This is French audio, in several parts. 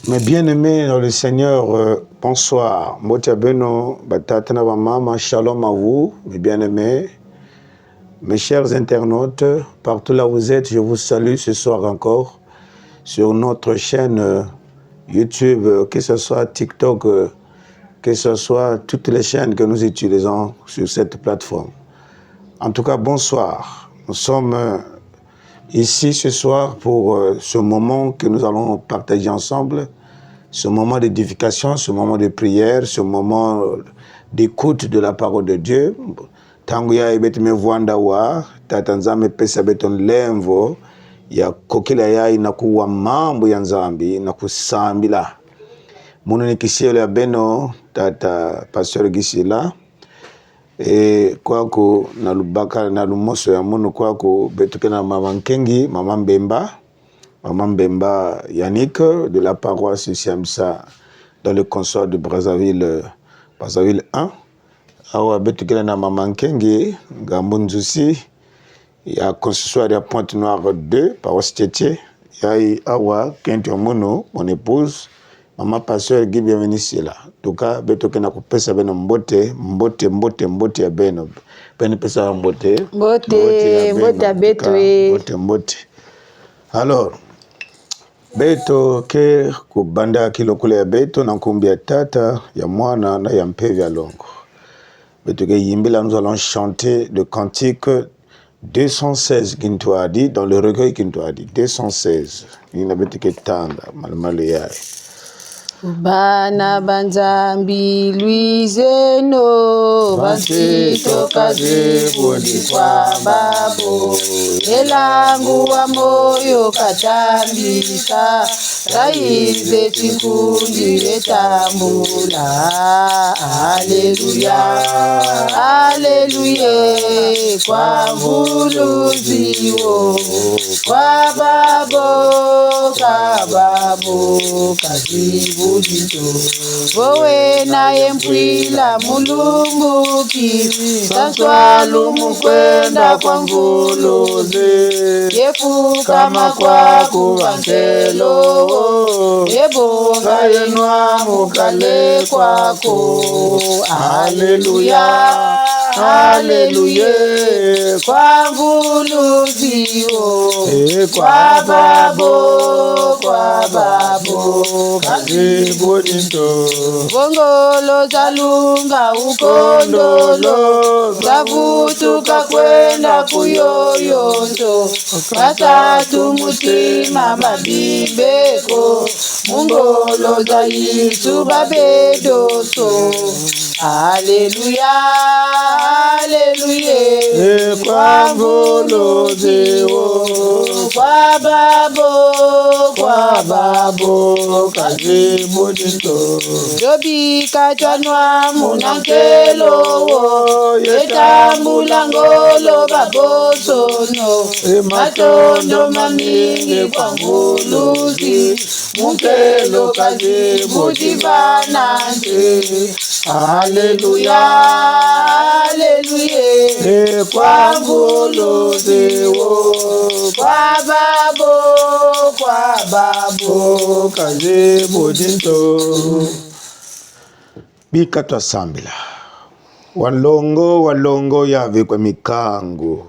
Mes bien-aimés dans le Seigneur, bonsoir. Motia Beno, Batatana Mama, shalom à vous, mes bien-aimés. Mes chers internautes, partout là où vous êtes, je vous salue ce soir encore sur notre chaîne YouTube, que ce soit TikTok, que ce soit toutes les chaînes que nous utilisons sur cette plateforme. En tout cas, bonsoir. Nous sommes ici ce soir pour ce moment que nous allons partager ensemble, ce moment d'édification, ce moment de prière, ce moment d'écoute de la parole de Dieu. Tanguya ibet me vuanda wa tatanzame pesa beton lemvo ya kokila ya inakuwa mambo ya nzambi na kusambila. Muno ni kisiele ya beno tata pastor Gisila. Kwako na lubaka na lumoso ya muno kwako betuke na mama Nkengi, mama Mbemba Yannick de la paroisse Siamsa dans le consort de Brazzaville 1. Awa betuke na mama Nkengi Gambunzusi ya consistoire ya Pointe-Noire 2 paroisse Tchétché ya awa Kenti Omuno mon épouse Maman pasteur Guy bienvenue là. En tout cas, betoke na kupesa beno mbote ya beno. Beno pesa mbote. Mbote. Alors, beto ke kubanda kilokule ya beto na kumbia tata ya mwana na ya mpevi ya longo. Beto ke yimbila nous allons chanter le cantique 216 Kintuadi dans le recueil Kintuadi 216. Nina beto ke tanda malmale yae. Bana banzambi luizeno Vansito kazi bodi kwa babo Elangu wa moyo katambisa Raize chikundi letambula Haleluya, haleluya Kwa mvuluziwo Kwa babo kazibu Wowe naye mpwila mulunguki Sanswalu mukwenda kwa nguluzi Yefuka makwaku vankelo Yebonga yenwa mukale kwako Haleluya, haleluya Kwa nguluziwo Kwa babo Kazibudinto Bongolo zalunga ukondolo Zavutuka kwenda kuyoyonto Katatu mutima babibeko Mungolo za Yesu babedoso Haleluya, haleluya Kwa ngolo zewo Kwa babo Kazibudinto Jobi kachanwa munankelo Yetambula ngolo babosono Matondo mamingi kwa nguluzi Munkelo kazibudivanante Haleluya, haleluya Kwa nguluzi Kwa babo Kazibudinto Bikatwa sambila walongo yave kwa mikango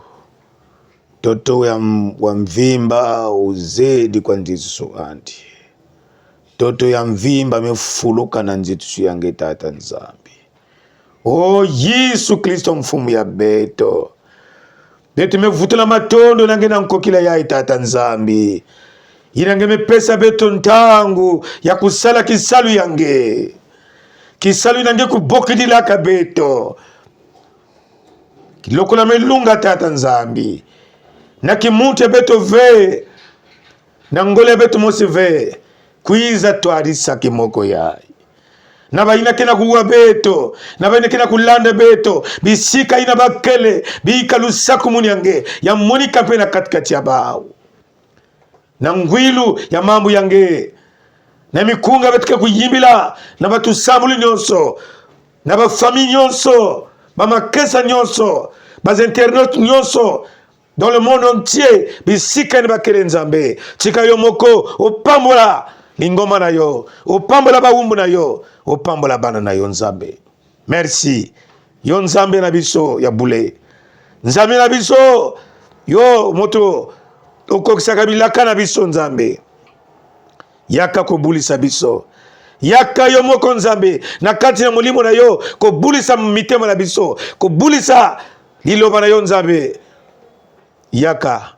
Toto ya mvimba uzedi kwa nzitu andi Toto ya mvimba mefuluka na nzitu yange tata nzambi Oh Yesu Kristo mfumu ya beto Beto mevutula matondo nange na nkokila ya tata nzambi Inange mepesa beto ntangu ya kusala kisalu yange Kisalu inange kubokidila kabeto Kilokola melunga tata nzambi Na kimute beto ve Na ngole beto mosi ve Kuiza tuarisa kimoko yai Na baina kena kuwa beto Na baina kena kulanda beto Bisika ina bakele Bika lusaku munyange Ya monika pena katikati ya bao Na ngwilu ya mambu yange Na mikunga betike kuyimbila Na batu samuli nyonso Na ba fami nyonso Ba makesa nyonso Ba internautes nyonso dans le monde entier bisika ni bakele nzambe tika yo moko opambola Ngoma na yo, opambola bawumbu na yo, opambola bana na yo Nzambe. Merci. Yo Nzambe na biso ya bule. Nzambe na biso yo moto okokisaka bilaka na biso Nzambe. Yaka kobulisa biso. Yaka yo moko Nzambe na kati na molimo na yo kobulisa mitema na biso, kobulisa liloba na yo Nzambe. Yaka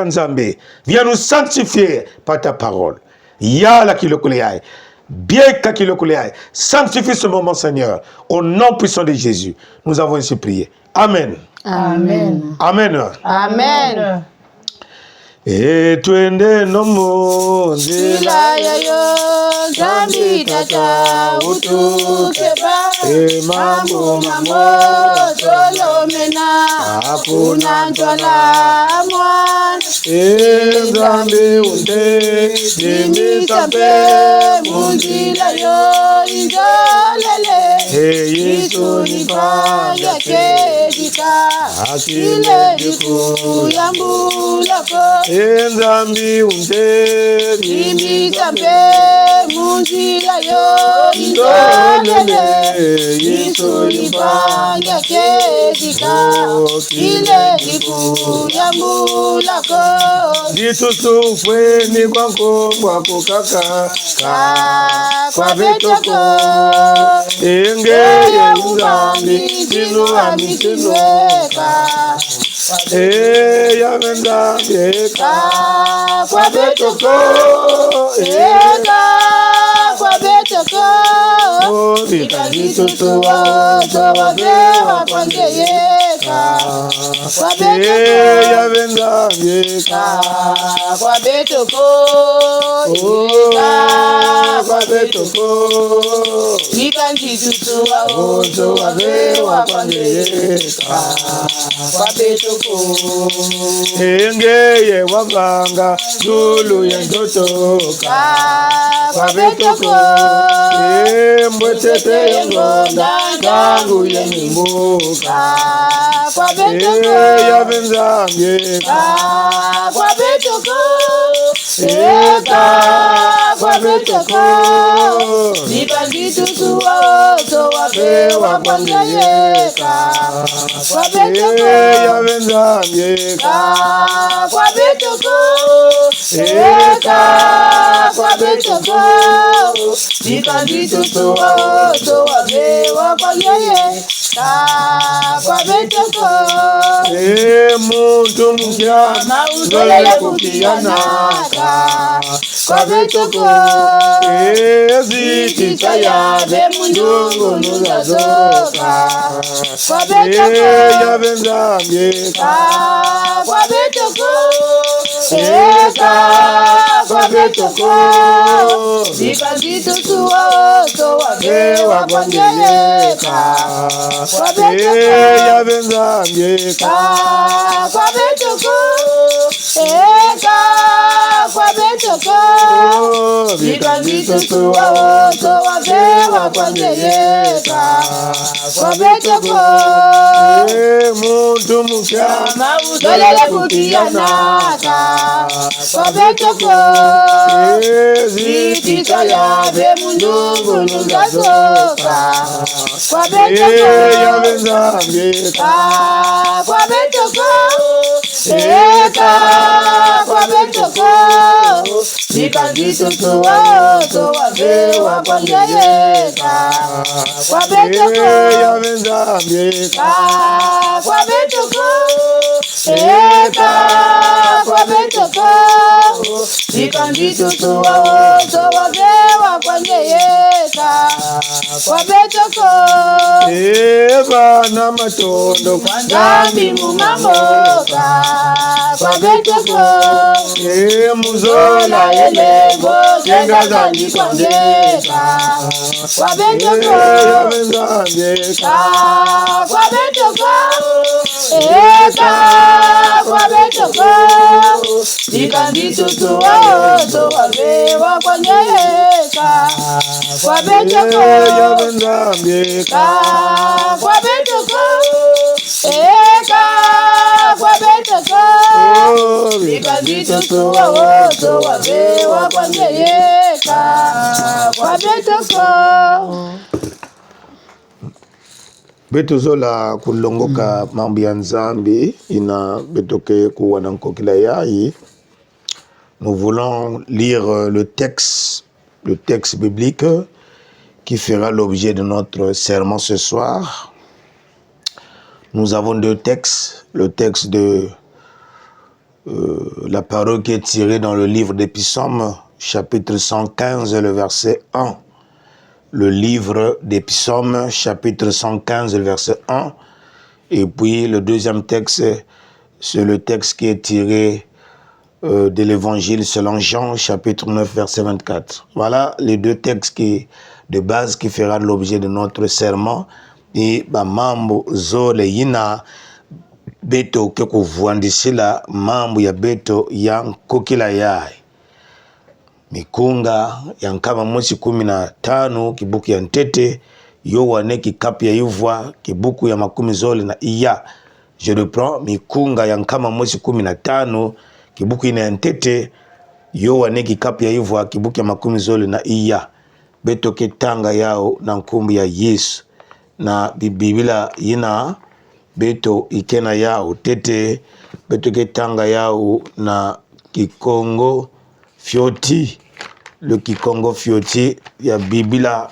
Nzambe, viens nous sanctifier par ta parole. Yala kilokuleai. Bien kakilokuleai. Sanctifie ce moment Seigneur. Au nom puissant de Jésus. Nous avons ainsi prié. Amen. Amen. Amen. Amen. Et twende nomo Nzila yayo Nzambi tata utukeba mambo tolomena hakuna ntwala mwana Nzambi unde nimisambe munzila yo indolele Yesu nifanya kedika akile dikuyambulako Nzambi unde nimisambe munzila yo indolele Yesu nifanya kedika akile dikuyambulako Jitusufwe ni kwako mwako kaka kwa betoko Engeye Nzambi tinu amitinweka ya Nzambi kwa betoko kwa betoko ikajitutuwa towabewa kwangeyeka kwa ya Nzambi kwa betoko kwa betoko ikajitutuwa towabewa kwangeyeka kwa betoko Engeye wavanga dulu ya ndotoka kwa betoko Mbwetete yengonda tangu ya nimbuka kwa betoko ya Nzambi kwa betoko kwa betoko nikajitutuwa towabewa kwangeyeka kwa betoko ya Nzambi kwa betoko kwa betoko nikajitutuwa towabewa kwangeyeka kwa betoko muntu mukya mautolele kukiyanaka kwa betoko zitita yabe mundungu nuzazoka kwa betoko ya Nzambi kwa betoko kwa betoko nikajitutuwa towabewa kwangeyeka kwa betoko ya Nzambi kwa betoko kwa betoko nikajitutuwa towabewa kwangeyeka kwa betoko muntu mukya mautolele kukiyanaka kwa betoko zitita yabe mundungu nuzazoka kwa betoko ya Nzambi kwa betoko kwa betoko nikajitutuwa towabewa kwangeyeka kwa betoko ya Nzambi kwa betoko kwa betoko nikajitutuwa towabewa kwangeyeka kwa betoko bana matondo Nzambi mumamoka kwa betoko muzola elego zenga zalikwangeka kwa betoko ya Nzambi kwa betoko kwa betoko nikajitutuwa towabewa kwangeyeka kwa betoko ya Nzambi kwa betoko kwa betoko nikajitutuwa towabewa kwangeyeka kwa betoko. Beto zola kulongoka mambo ya nzambi ina betoke kuwa na nkokila yai. Nous voulons lire le texte biblique qui fera l'objet de notre sermon ce soir. Nous avons deux textes. Le texte de la parole qui est tirée dans le livre des Psaumes, chapitre 115, le verset 1. Le livre des Psaumes, chapitre 115, le verset 1. Et puis le deuxième texte, c'est le texte qui est tiré de l'évangile selon Jean, chapitre 9, verset 24. Voilà les deux textes de base qui feront l'objet de notre sermon. Et mambo zole yina beto ke kuvuandisila mambo ya beto yang kokila yai. Mikunga yang kama mwezi 15 kibuku ya ntete yo wane kikapi ya ivwa kibuku ya makumi zole na iya. Je reprends, mikunga yang kama mwezi 15 kibuku ina ntete yo wane kikapi ya ivwa kibuku ya makumi zole na iya. Beto ketanga yao na nkumbu ya Yesu. Na bibila yina beto ikena yao tete beto ketanga yao na kikongo fioti. Le kikongo fioti ya bibila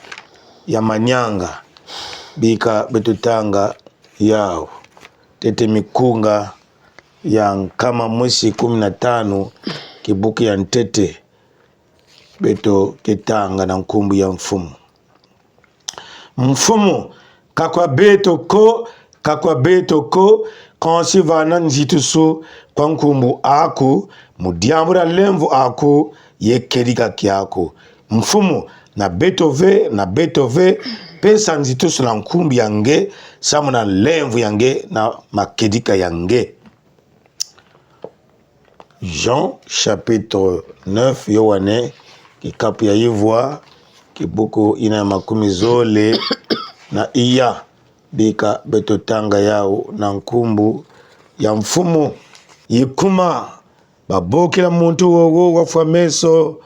ya manyanga bika beto tanga yao tete mikunga ya kama mwezi 15 kibuki ya ntete beto ketanga na nkumbu ya mfumu. Mfumu kakwa beto ko kansi vana nzitusu kwa nkumbu aku mudiamura lemvu aku yekerika kiako. Mfumu na beto ve pesa nzitusu na nkumbu yange samu na lemvu yange na makedika yange. Jean chapitre 9 yowane kikapu ya yivwa kibuku ina makumi zole na iya bika beto tanga yao na nkumbu ya mfumu yikuma babokila muntu wowo wafwa meso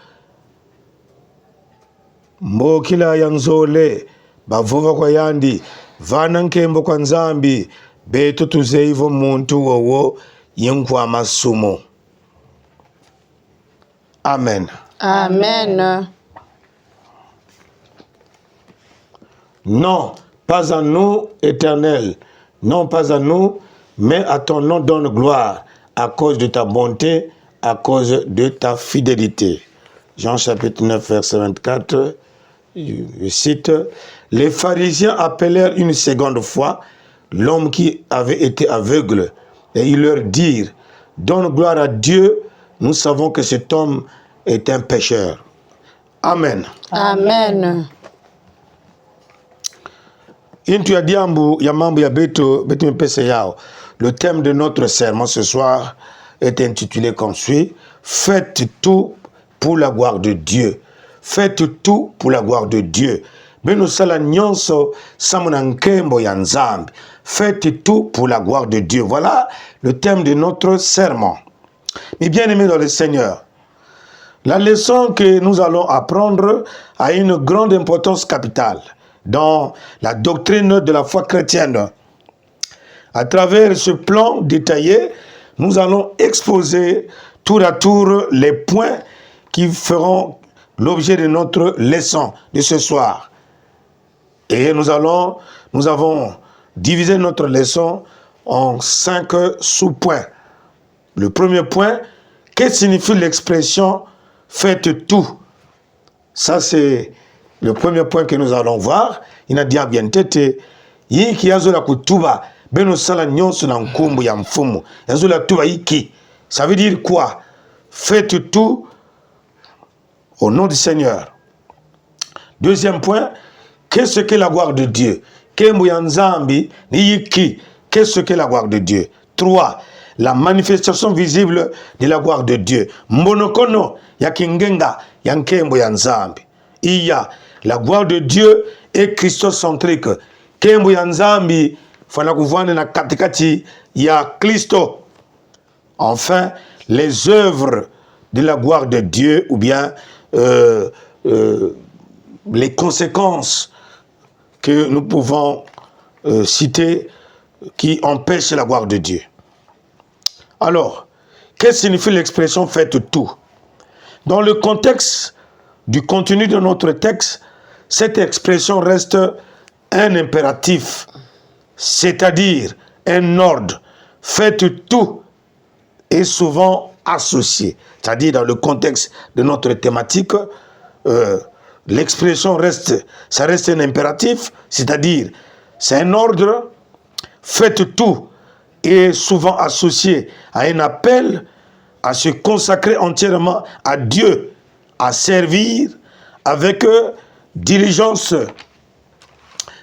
mbokila ya nzole bavuva kwa yandi vana nkembo kwa nzambi beto tuzeivo muntu wowo yinkwa masumo. Amen. Amen. Non, pas à nous, Éternel, non pas à nous, mais à ton nom donne gloire, à cause de ta bonté, à cause de ta fidélité. Jean chapitre 9, verset 24, je cite, les pharisiens appelèrent une seconde fois l'homme qui avait été aveugle, et ils leur dirent, donne gloire à Dieu, nous savons que cet homme est un pécheur. Amen. Amen. Intu ya diambu ya mambo ya beto mepese yao. Le thème de notre sermon ce soir est intitulé comme suit: faites tout pour la gloire de Dieu. Faites tout pour la gloire de Dieu. Beno sala nyonso samuna nkembo ya nzambi. Faites tout pour la gloire de Dieu. Voilà le thème de notre sermon. Mes bien-aimés dans le Seigneur, la leçon que nous allons apprendre a une grande importance capitale dans la doctrine de la foi chrétienne. À travers ce plan détaillé, nous allons exposer tour à tour les points qui feront l'objet de notre leçon de ce soir. Et nous avons divisé notre leçon en 5 sous-points. Le premier point, que signifie l'expression « faites tout ». Ça, c'est le premier point que nous allons voir. Il a dit à bien tete, yiki yazo la kutuba, beno sala nyonso na nkumbu ya mfumu. Yazo la tuba yiki. Ça veut dire quoi? Faites tout au nom du Seigneur. Deuxième point, qu'est-ce que la gloire de Dieu? Kembu ya nzambi ni yiki. Qu'est-ce que la gloire de Dieu? 3. La manifestation visible de la gloire de Dieu. Mbonokono ya kingenga ya nkembu ya nzambi. Iya, la gloire de Dieu est christocentrique. Kembo ya nzambi fana kuvana na katikati ya Kristo. Enfin, les œuvres de la gloire de Dieu ou bien les conséquences que nous pouvons citer qui empêchent la gloire de Dieu. Alors, qu'est-ce que signifie l'expression « faites tout » ? Dans le contexte du contenu de notre texte, cette expression reste un impératif, c'est-à-dire un ordre. Faites tout est souvent associé. C'est-à-dire dans le contexte de notre thématique, l'expression reste un impératif, c'est-à-dire c'est un ordre. Faites tout est souvent associé à un appel à se consacrer entièrement à Dieu, à servir avec diligence,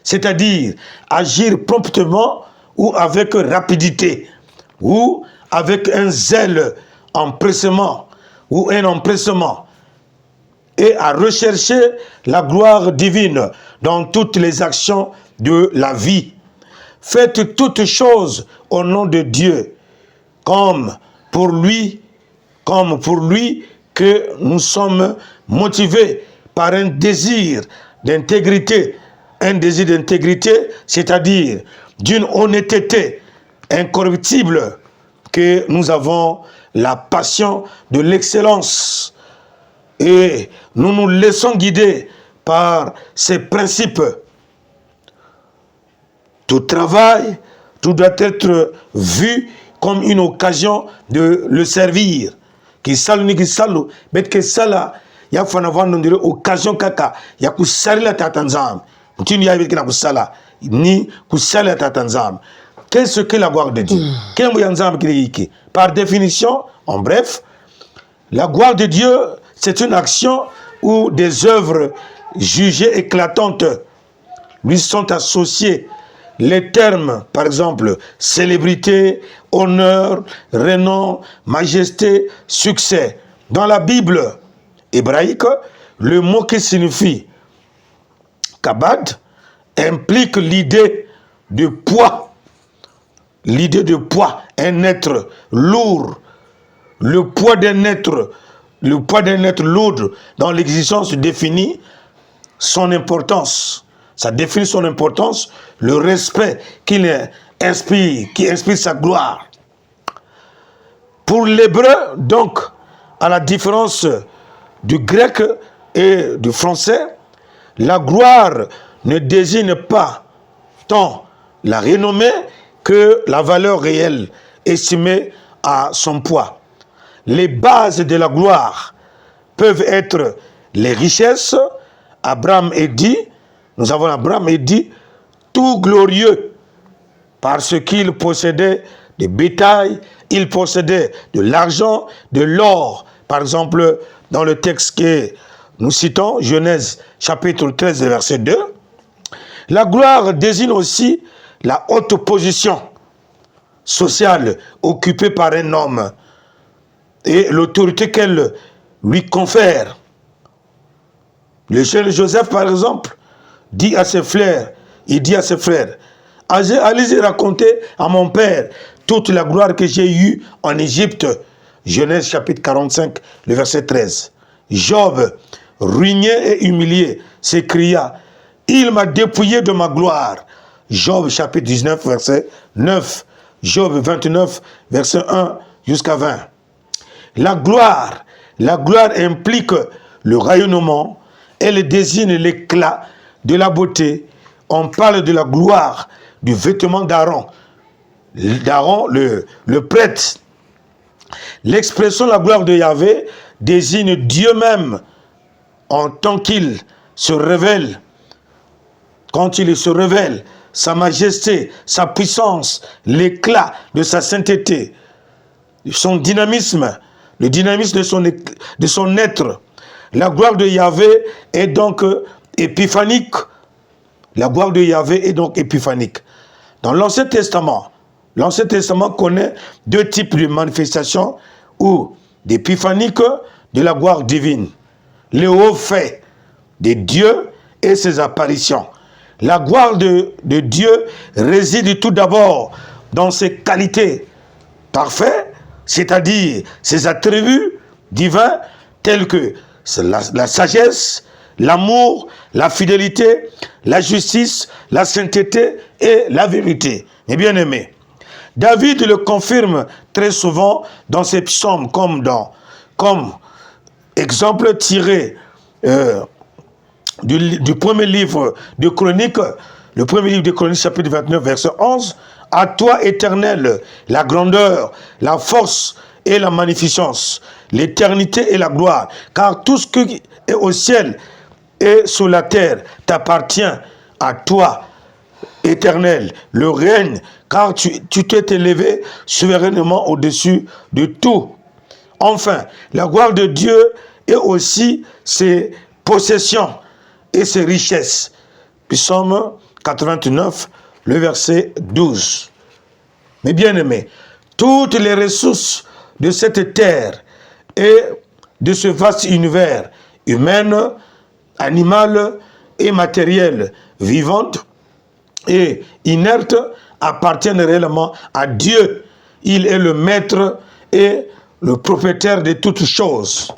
c'est-à-dire agir promptement ou avec rapidité, ou avec un zèle, empressement, ou un empressement, et à rechercher la gloire divine dans toutes les actions de la vie. Faites toutes choses au nom de Dieu, comme pour lui que nous sommes motivés par un désir d'intégrité, c'est-à-dire d'une honnêteté incorruptible, que nous avons la passion de l'excellence et nous nous laissons guider par ces principes. Tout travail, tout doit être vu comme une occasion de le servir. Qui salu ni qui salu, bet que sala ya fana vando ndire occasion kaka ya kusali la tatanzam. Mutini ya bikina kusala ni kusali la tatanzam. Qu'est-ce que la gloire de Dieu? Par définition, en bref, la gloire de Dieu, c'est une action où des œuvres jugées éclatantes lui sont associées. Les termes, par exemple, célébrité, honneur, renom, majesté, succès. Dans la Bible hébraïque, le mot qui signifie kabad implique l'idée de poids. L'idée de poids, un être lourd. Le poids d'un être lourd dans l'existence définit son importance. Ça définit son importance, le respect qui inspire sa gloire. Pour l'hébreu, donc, à la différence du grec et du français, la gloire ne désigne pas tant la renommée que la valeur réelle estimée à son poids. Les bases de la gloire peuvent être les richesses. Nous avons Abraham et dit, tout glorieux, parce qu'il possédait des bétails, il possédait de l'argent, de l'or. Par exemple, dans le texte que nous citons, Genèse chapitre 13, verset 2, la gloire désigne aussi la haute position sociale occupée par un homme et l'autorité qu'elle lui confère. Le jeune Joseph, par exemple, dit à ses frères, allez-y raconter à mon père toute la gloire que j'ai eue en Égypte. Genèse chapitre 45, le verset 13. Job, ruiné et humilié, s'écria, il m'a dépouillé de ma gloire. Job chapitre 19, verset 9. Job 29, verset 1 jusqu'à 20. La gloire implique le rayonnement, elle désigne l'éclat de la beauté. On parle de la gloire du vêtement d'Aaron. D'Aaron, le prêtre. L'expression la gloire de Yahvé désigne Dieu même en tant qu'il se révèle. Quand il se révèle, sa majesté, sa puissance, l'éclat de sa sainteté, son dynamisme, le dynamisme de son être. La gloire de Yahvé est donc épiphanique. La gloire de Yahvé est donc épiphanique. Dans l'Ancien Testament connaît deux types de manifestations ou d'épiphanique de la gloire divine. Les hauts faits de Dieu et ses apparitions. La gloire de Dieu réside tout d'abord dans ses qualités parfaites, c'est-à-dire ses attributs divins tels que la sagesse, l'amour, la fidélité, la justice, la sainteté et la vérité. Mes bien-aimés, David le confirme très souvent dans ses psaumes comme exemple tiré du premier livre de Chroniques, le premier livre de Chroniques, chapitre 29, verset 11. À toi, Éternel, la grandeur, la force et la magnificence, l'éternité et la gloire, car tout ce qui est au ciel et sur la terre t'appartient. À toi, Éternel, le règne, car tu t'es élevé souverainement au-dessus de tout. Enfin, la gloire de Dieu est aussi ses possessions et ses richesses. Psaume 89, le verset 12. Mes bien-aimés, toutes les ressources de cette terre et de ce vaste univers, humaine, animal et matériel, vivante et inerte, appartiennent réellement à Dieu. Il est le maître et le propriétaire de toutes choses.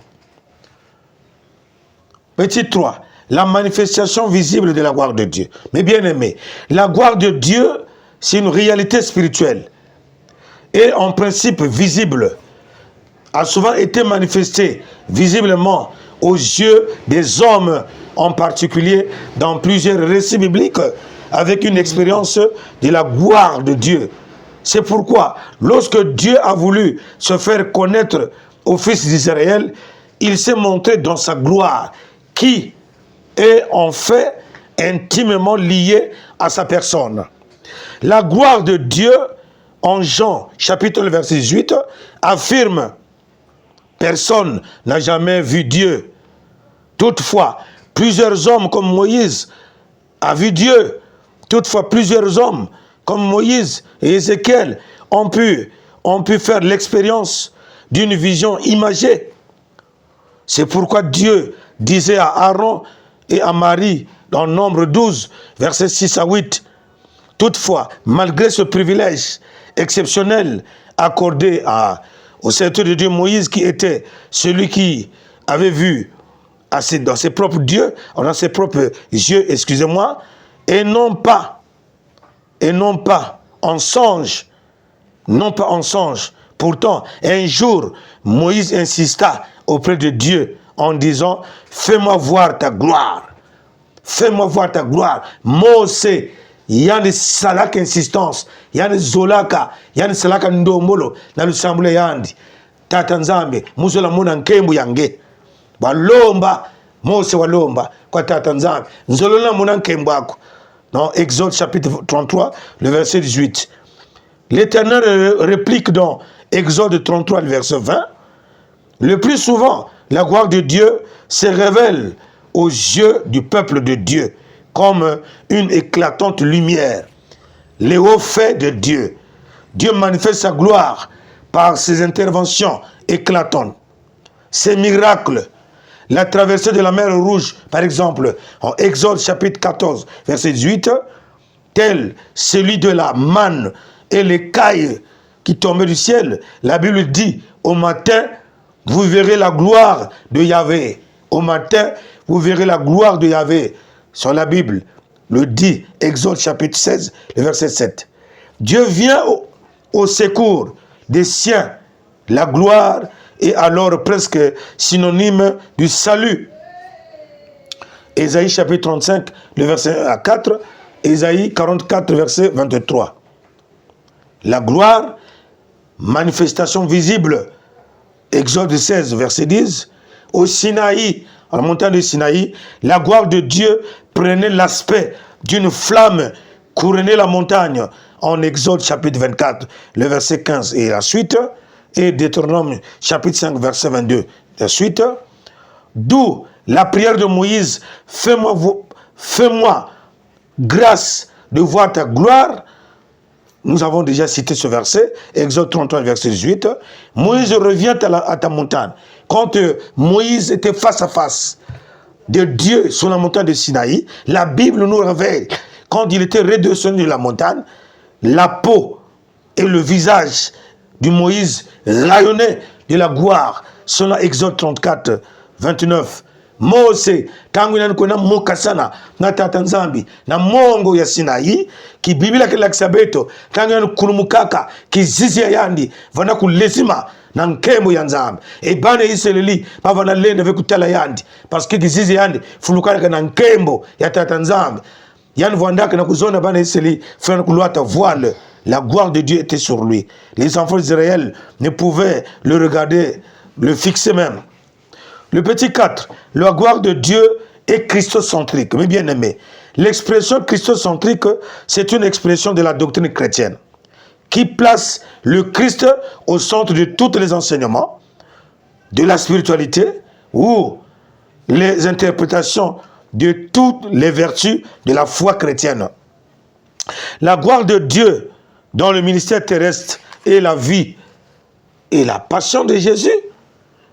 Petit 3. La manifestation visible de la gloire de Dieu. Mes bien-aimés, la gloire de Dieu, c'est une réalité spirituelle et en principe visible, a souvent été manifestée visiblement aux yeux des hommes, en particulier dans plusieurs récits bibliques, avec une expérience de la gloire de Dieu. C'est pourquoi, lorsque Dieu a voulu se faire connaître aux fils d'Israël, il s'est montré dans sa gloire, qui est en fait intimement liée à sa personne. La gloire de Dieu, en Jean, chapitre 1, verset 18, affirme: personne n'a jamais vu Dieu. Toutefois, plusieurs hommes comme Moïse a vu Dieu. Toutefois, plusieurs hommes comme Moïse et Ézéchiel ont pu faire l'expérience d'une vision imagée. C'est pourquoi Dieu disait à Aaron et à Marie dans Nombre 12, versets 6 à 8, toutefois, malgré ce privilège exceptionnel accordé au serviteur de Dieu Moïse, qui était celui qui avait vu dans ses propres dieux, dans ses propres yeux, excusez-moi, et non pas en songe, Pourtant, un jour, Moïse insista auprès de Dieu en disant: fais-moi voir ta gloire. Fais-moi voir ta gloire. Mose, yani salaka insistance, yani zolaka, yani salaka ndomolo, na lusambule yandi. Tata Nzambe, muzola muna nkembu yange. Walomba, Mose walomba, kwa Tata Nzambe. Nzolola muna nkembu ako. Dans Exode chapitre 33, le verset 18. L'Éternel réplique dans Exode 33, le verset 20. Le plus souvent, la gloire de Dieu se révèle aux yeux du peuple de Dieu comme une éclatante lumière. Les hauts faits de Dieu. Dieu manifeste sa gloire par ses interventions éclatantes. Ses miracles. La traversée de la mer Rouge, par exemple, en Exode chapitre 14, verset 18, tel celui de la manne et les cailles qui tombaient du ciel. La Bible dit: au matin, vous verrez la gloire de Yahvé. Au matin, vous verrez la gloire de Yahvé. Sur la Bible, le dit, Exode chapitre 16, le verset 7. Dieu vient au secours des siens. La gloire est alors presque synonyme du salut. Ésaïe chapitre 35, le verset 1 à 4. Ésaïe 44, verset 23. La gloire, manifestation visible. Exode 16, verset 10. Au Sinaï, à la montagne de Sinaï, la gloire de Dieu prenait l'aspect d'une flamme couronnait la montagne. En Exode chapitre 24, le verset 15 et la suite. Et Deutéronome chapitre 5, verset 22, la suite. D'où la prière de Moïse: fais-moi grâce de voir ta gloire. Nous avons déjà cité ce verset, Exode 33, verset 18. Moïse revient à ta montagne. Quand Moïse était face à face de Dieu sur la montagne de Sinaï, la Bible nous révèle, quand il était redescendu de la montagne, la peau et le visage de Moïse rayonnaient de la gloire. Selon Exode 34, 29, Mose tangu inanikuna muka sana na tata nzambi na mongo ya Sinai ki Biblia kila kisabeto tangu inakulumukaka kizizi ya yandi vana kulezima na nkemo ya nzambi e bane Israeli bava na lende vekutala yandi parce que kizizi yandi fulukana na nkembo ya tata nzambi yani voandaka na kuzona bane Israeli fana kuluata voile. La gloire de Dieu était sur lui. Les enfants d'Israël ne pouvaient le regarder, le fixer même. Le petit 4, la gloire de Dieu est christocentrique. Mais bien aimé, l'expression christocentrique, c'est une expression de la doctrine chrétienne qui place le Christ au centre de tous les enseignements, de la spiritualité ou les interprétations de toutes les vertus de la foi chrétienne. La gloire de Dieu dans le ministère terrestre et la vie et la passion de Jésus,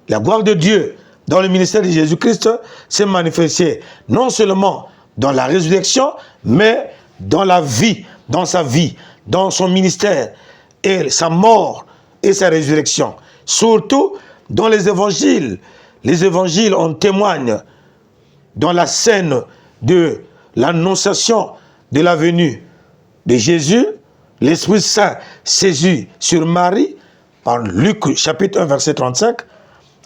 la gloire de Dieu dans le ministère de Jésus-Christ s'est manifestée non seulement dans la résurrection, mais dans la vie, dans sa vie, dans son ministère et sa mort et sa résurrection. Surtout dans les évangiles. Les évangiles en témoignent dans la scène de l'annonciation de la venue de Jésus. L'Esprit Saint saisit sur Marie, en Luc chapitre 1, verset 35,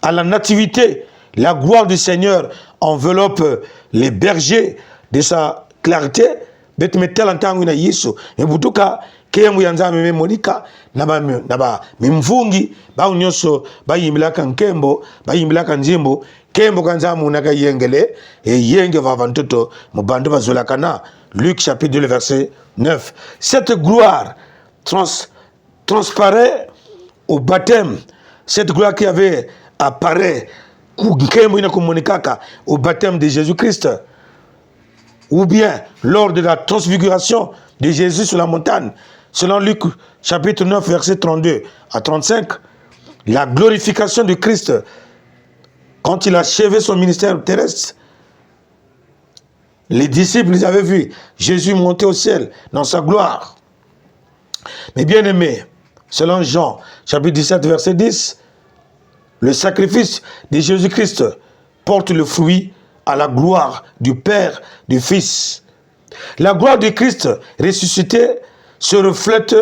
à la nativité, la gloire du Seigneur enveloppe les bergers de sa clarté. Betmetel antangu na Yesu, mbutuka kemu yanzame memonika naba mimvungi ba unyoso ba yimilaka nkembo ba yimilaka njimbo kembo kanzamu naka yengele yenge vavantoto mubandu bazolakana. Luc chapitre 2 verset 9. Cette gloire transparaît au baptême. Cette gloire qui avait apparaît au baptême de Jésus-Christ. Ou bien lors de la transfiguration de Jésus sur la montagne. Selon Luc chapitre 9 verset 32 à 35. La glorification de Christ quand il a achevé son ministère terrestre. Les disciples, ils avaient vu Jésus monter au ciel dans sa gloire. Mais bien aimé, selon Jean, chapitre 17, verset 10, le sacrifice de Jésus-Christ porte le fruit à la gloire du Père, du Fils. La gloire de Christ ressuscité se reflète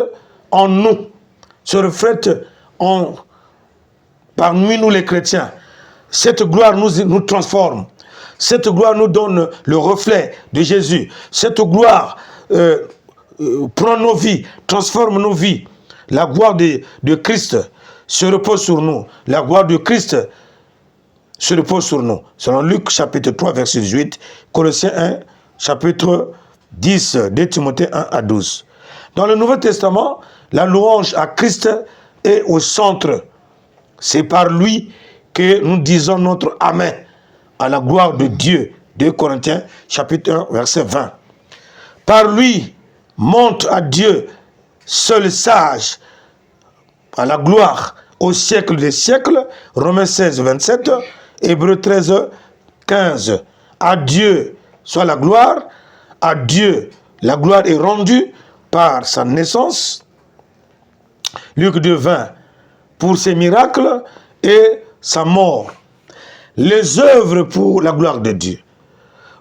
en nous, se reflète parmi nous les chrétiens. Cette gloire nous transforme. Cette gloire nous donne le reflet de Jésus. Cette gloire prend nos vies, transforme nos vies. La gloire de Christ se repose sur nous. La gloire de Christ se repose sur nous. Selon Luc chapitre 3 verset 18, Colossiens 1 chapitre 10, 2 Timothée 1 à 12. Dans le Nouveau Testament, la louange à Christ est au centre. C'est par lui que nous disons notre Amen à la gloire de Dieu. 2 Corinthiens chapitre 1 verset 20. Par lui monte à Dieu seul sage à la gloire au siècle des siècles. Romains 16 27, Hébreux 13 15. À Dieu soit la gloire. À Dieu la gloire est rendue par sa naissance. Luc 2 20. Pour ses miracles et sa mort. Les œuvres pour la gloire de Dieu.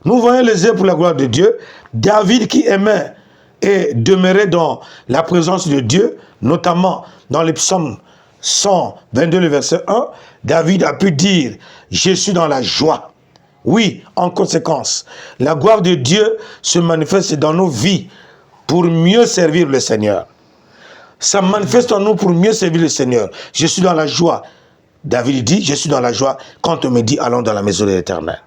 Nous voyons les œuvres pour la gloire de Dieu. David qui aimait et demeurait dans la présence de Dieu, notamment dans les psaumes 122, le verset 1, David a pu dire « Je suis dans la joie ». Oui, en conséquence, la gloire de Dieu se manifeste dans nos vies pour mieux servir le Seigneur. Ça manifeste en nous pour mieux servir le Seigneur. Je suis dans la joie. David dit, je suis dans la joie quand on me dit, allons dans la maison de l'Éternel.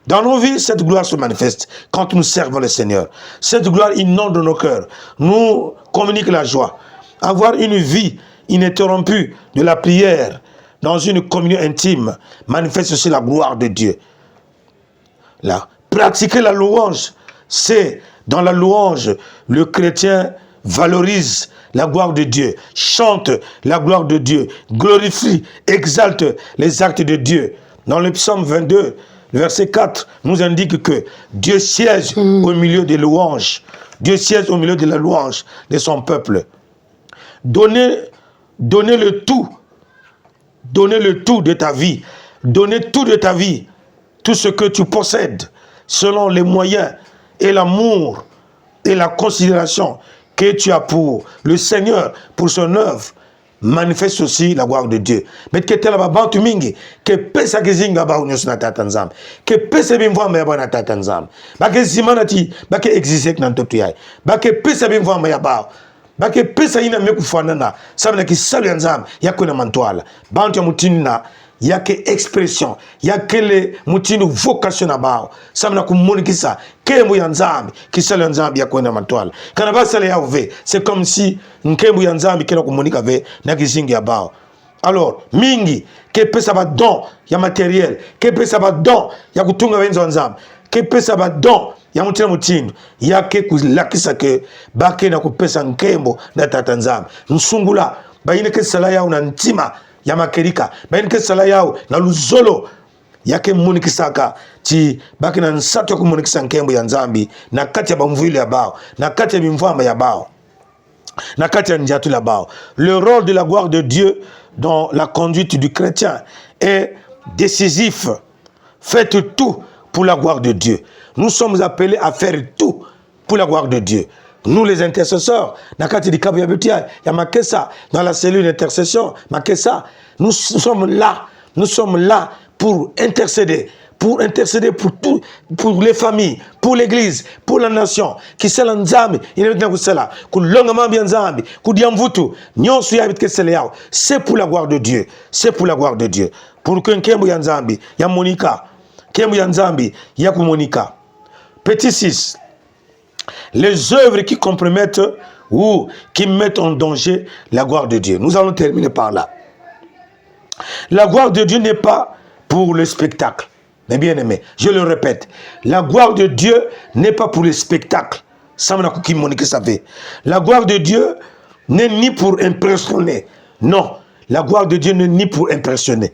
Dans nos vies, cette gloire se manifeste quand nous servons le Seigneur. Cette gloire inonde nos cœurs, nous communique la joie. Avoir une vie ininterrompue de la prière dans une communion intime manifeste aussi la gloire de Dieu. Là, pratiquer la louange, c'est dans la louange, le chrétien valorise la gloire de Dieu, chante la gloire de Dieu, glorifie, exalte les actes de Dieu. Dans le psaume 22, verset 4, nous indique que Dieu siège au milieu des louanges. Dieu siège au milieu de la louange de son peuple. Donnez le tout de ta vie. Donnez tout de ta vie. tout ce que tu possèdes, selon les moyens et l'amour et la considération que tu as pour le Seigneur, pour son œuvre, manifeste aussi la gloire de Dieu. Mais que tu as bantu mingi, que pesa kizinga ba unyo na tata nzambe, que pesa bimvwa ya bana tata nzambe, ba ke zimanati, ba ke existe na ntoto yai, ba ke pesa bimvwa ya ba, ba ke pesa ina me kufanana, sabana ki salu nzambe yako na mantwala, bantu ya mutinina yake expression, yake le mutinu vocation na bao, sabana kumunikisa kembu ya nzambe, kisala ya nzambe yako na mantwala. Kana basa le yauve, c'est comme si nkembu ya nzambe kena kumunika ve na kizingi ya bao. Alors, mingi, ke pesa ba don ya matériel, ke pesa ba don ya kutunga wenzo nzambe, ke pesa ba don ya mutina mutinu, yake kulakisa ke bake na kupesa nkembo na tata nzambe. Nsungula, ba ine ke sala yao na ntima ya makerika, ba ine ke sala yao na luzolo, yake munikisaka ti bake na nsato ya kumunikisa nkembo ya nzambi, na kati ya bamvuile ya bao, na kati ya bimvamba ya bao, na kati ya njatu la bao. Le rôle de la gloire de Dieu dans la conduite du chrétien est décisif. Faites tout pour la gloire de Dieu. Nous sommes appelés à faire tout pour la gloire de Dieu. Nous les intercesseurs, dans la cellule d'intercession, nous sommes là pour intercéder pour tout, pour les familles, pour l'église, pour la nation. Qui c'est l'enzambi, il est maintenant cela. C'est pour la gloire de Dieu. C'est pour la gloire de Dieu. Pour que Nkembo Yanzambi, ya Monica, Kembo Yanzambi, ya Monica. Petit 6. Les œuvres qui compromettent ou qui mettent en danger la gloire de Dieu. Nous allons terminer par là. La gloire de Dieu n'est pas pour le spectacle. Mais bien aimé, je le répète, la gloire de Dieu n'est pas pour le spectacle. La gloire de Dieu n'est ni pour impressionner. Non, la gloire de Dieu n'est ni pour impressionner.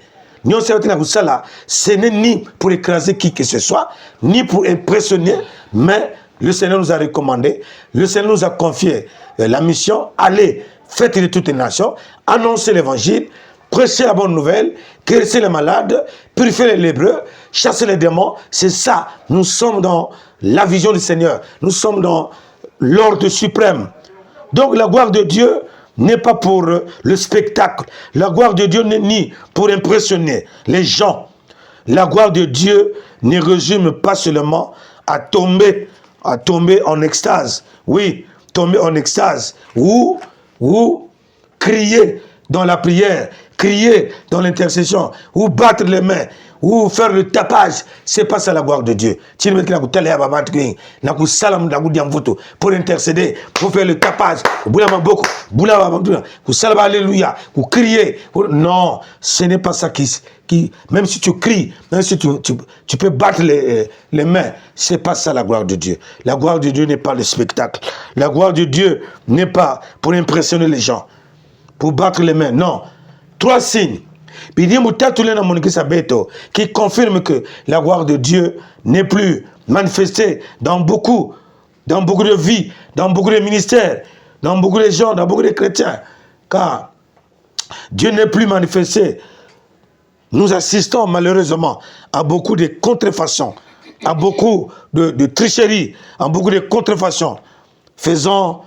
Ce n'est ni pour écraser qui que ce soit, ni pour impressionner, mais le Seigneur nous a recommandé, le Seigneur nous a confié la mission, allez, faites de toutes les nations, annoncez l'évangile, prêchez la bonne nouvelle, guérissez les malades, purifiez les lépreux, chassez les démons. C'est ça, nous sommes dans la vision du Seigneur, nous sommes dans l'ordre suprême. Donc la gloire de Dieu n'est pas pour le spectacle, la gloire de Dieu n'est ni pour impressionner les gens. La gloire de Dieu ne résume pas seulement à tomber en extase. Oui, tomber en extase ou crier dans la prière, crier dans l'intercession, ou battre les mains, ou faire le tapage. C'est pas ça la gloire de Dieu. Pour intercéder, pour faire le tapage, alléluia, pour crier. Non, ce n'est pas ça qui même si tu cries, même si tu peux battre les mains, c'est pas ça la gloire de Dieu. La gloire de Dieu n'est pas le spectacle. La gloire de Dieu n'est pas pour impressionner les gens, pour battre les mains. Non. 3 signes qui confirment que la gloire de Dieu n'est plus manifestée dans beaucoup de vies, dans beaucoup de ministères, dans beaucoup de gens, dans beaucoup de chrétiens. Car Dieu n'est plus manifesté. Nous assistons malheureusement à beaucoup de contrefaçons, à beaucoup de tricheries, à beaucoup de contrefaçons, faisant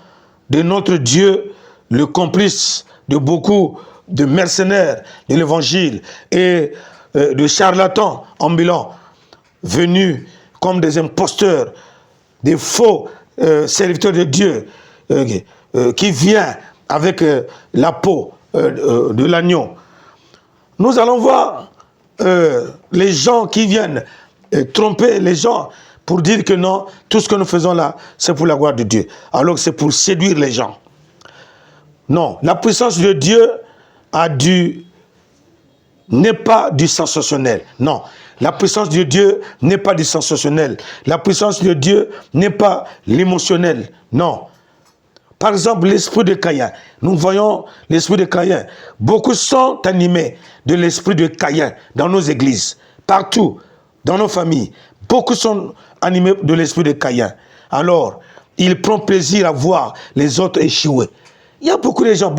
de notre Dieu le complice de beaucoup de mercenaires de l'évangile et de charlatans ambulants venus comme des imposteurs, des faux serviteurs de Dieu qui viennent avec la peau de l'agneau. Nous allons voir les gens qui viennent tromper les gens pour dire que non, tout ce que nous faisons là, c'est pour la gloire de Dieu, alors que c'est pour séduire les gens. Non, la puissance de Dieu n'est pas du sensationnel. Non, la puissance de Dieu n'est pas du sensationnel. La puissance de Dieu n'est pas l'émotionnel. Non. Par exemple, l'esprit de Caïn. Nous voyons l'esprit de Caïn. Beaucoup sont animés de l'esprit de Caïn dans nos églises, partout, dans nos familles. Beaucoup sont animés de l'esprit de Caïn. Alors, il prend plaisir à voir les autres échouer. Il y a beaucoup de gens,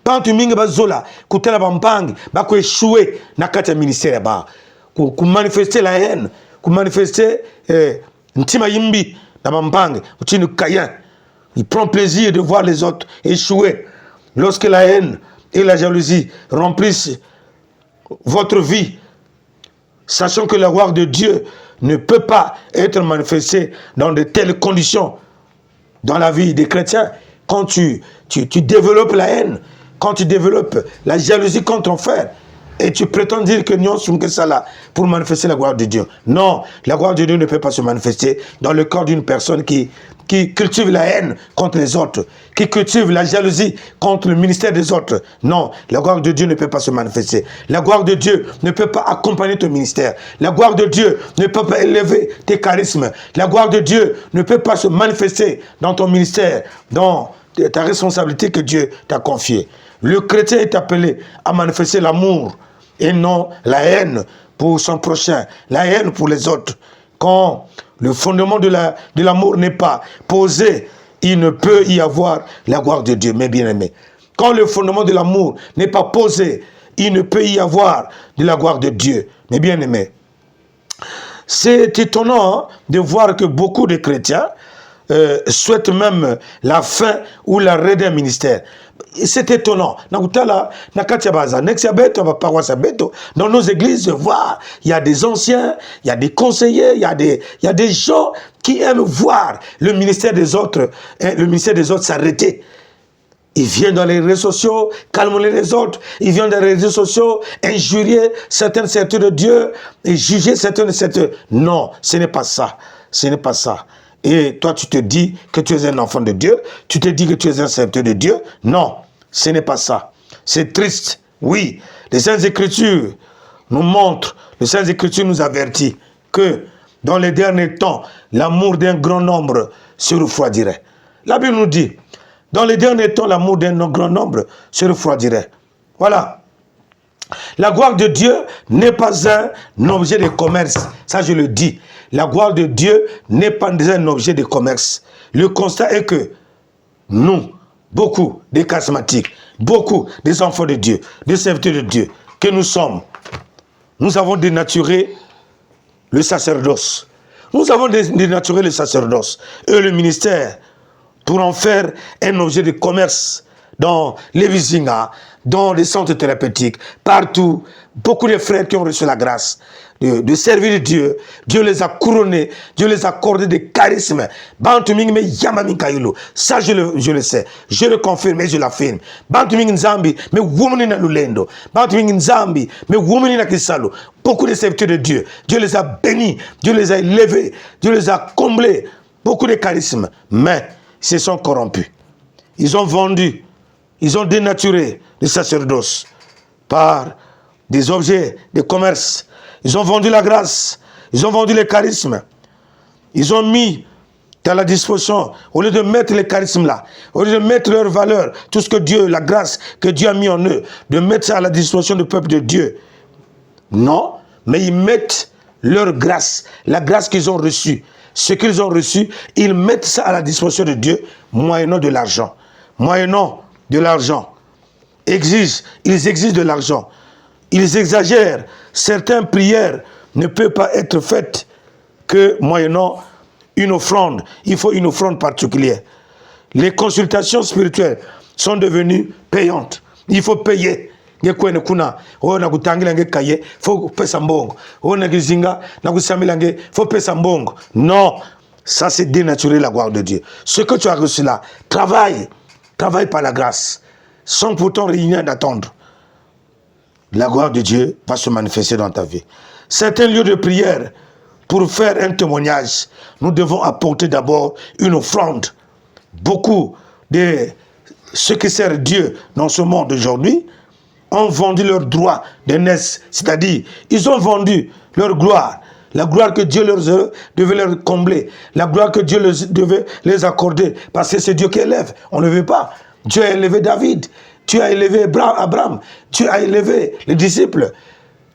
bantu mingi bazola kutala bampangi bako échouer na kati ya ministère ba ku manifester la haine, ku manifester ntima yimbi na bampangi utini Caïn. Il prend plaisir de voir les autres échouer. Lorsque la haine et la jalousie remplissent votre vie, sachant que la gloire de Dieu ne peut pas être manifestée dans de telles conditions dans la vie des chrétiens, quand tu développes la haine, quand tu développes la jalousie contre ton frère, et tu prétends dire que nous sommes que ça là pour manifester la gloire de Dieu. Non, la gloire de Dieu ne peut pas se manifester dans le corps d'une personne qui cultive la haine contre les autres, qui cultive la jalousie contre le ministère des autres. Non, la gloire de Dieu ne peut pas se manifester. La gloire de Dieu ne peut pas accompagner ton ministère. La gloire de Dieu ne peut pas élever tes charismes. La gloire de Dieu ne peut pas se manifester dans ton ministère, dans ta responsabilité que Dieu t'a confiée. Le chrétien est appelé à manifester l'amour et non la haine pour son prochain, la haine pour les autres. Quand le fondement de l'amour n'est pas posé, il ne peut y avoir la gloire de Dieu, mes bien-aimés. Quand le fondement de l'amour n'est pas posé, il ne peut y avoir de la gloire de Dieu, mes bien-aimés. C'est étonnant de voir que beaucoup de chrétiens souhaitent même la fin ou l'arrêt d'un ministère. C'est étonnant. Dans nos églises, il y a des anciens, il y a des conseillers, il y a des gens qui aiment voir le ministère des autres s'arrêter. Ils viennent dans les réseaux sociaux, calmer les autres. Ils viennent dans les réseaux sociaux, injurier certaines certitudes de Dieu et juger certaines certitudes. Non, ce n'est pas ça. Ce n'est pas ça. Et toi, tu te dis que tu es un enfant de Dieu. Tu te dis que tu es un serviteur de Dieu. Non, ce n'est pas ça. C'est triste. Oui, les Saintes Écritures nous montrent, les Saintes Écritures nous avertissent que dans les derniers temps, l'amour d'un grand nombre se refroidirait. La Bible nous dit, dans les derniers temps, l'amour d'un grand nombre se refroidirait. Voilà. La gloire de Dieu n'est pas un objet de commerce. Ça, je le dis. La gloire de Dieu n'est pas un objet de commerce. Le constat est que nous, beaucoup des charismatiques, beaucoup des enfants de Dieu, des serviteurs de Dieu, que nous sommes, nous avons dénaturé le sacerdoce. Nous avons dénaturé le sacerdoce et le ministère pour en faire un objet de commerce dans les visingas, dans les centres thérapeutiques, partout. Beaucoup de frères qui ont reçu la grâce de servir Dieu, Dieu les a couronnés, Dieu les a accordé des charismes. Ça, je le sais, je le confirme et je l'affirme. Beaucoup de serviteurs de Dieu, Dieu les a bénis, Dieu les a élevés, Dieu les a comblés. Beaucoup de charismes, mais ils se sont corrompus. Ils ont vendu, ils ont dénaturé le sacerdoce par des objets de commerce. Ils ont vendu la grâce, ils ont vendu les charismes. Ils ont mis à la disposition, au lieu de mettre les charismes là, au lieu de mettre leur valeur, tout ce que Dieu, la grâce que Dieu a mis en eux, de mettre ça à la disposition du peuple de Dieu. Non, mais ils mettent leur grâce, la grâce qu'ils ont reçue. Ce qu'ils ont reçu, ils mettent ça à la disposition de Dieu, moyennant de l'argent. Moyennant de l'argent. Ils exigent de l'argent. Ils exagèrent. Certaines prières ne peuvent pas être faites que moyennant une offrande. Il faut une offrande particulière. Les consultations spirituelles sont devenues payantes. Il faut payer. Faut non, ça c'est dénaturer la gloire de Dieu. Ce que tu as reçu là, travaille par la grâce, sans pourtant rien d'attendre. La gloire de Dieu va se manifester dans ta vie. Certains lieux de prière, pour faire un témoignage, nous devons apporter d'abord une offrande. Beaucoup de ceux qui servent Dieu dans ce monde aujourd'hui ont vendu leur droit de naissance, c'est-à-dire ils ont vendu leur gloire, la gloire que Dieu devait leur combler, la gloire que Dieu devait les accorder, parce que c'est Dieu qui élève, on ne le veut pas. Dieu a élevé David, Dieu a élevé Abraham, Dieu a élevé les disciples.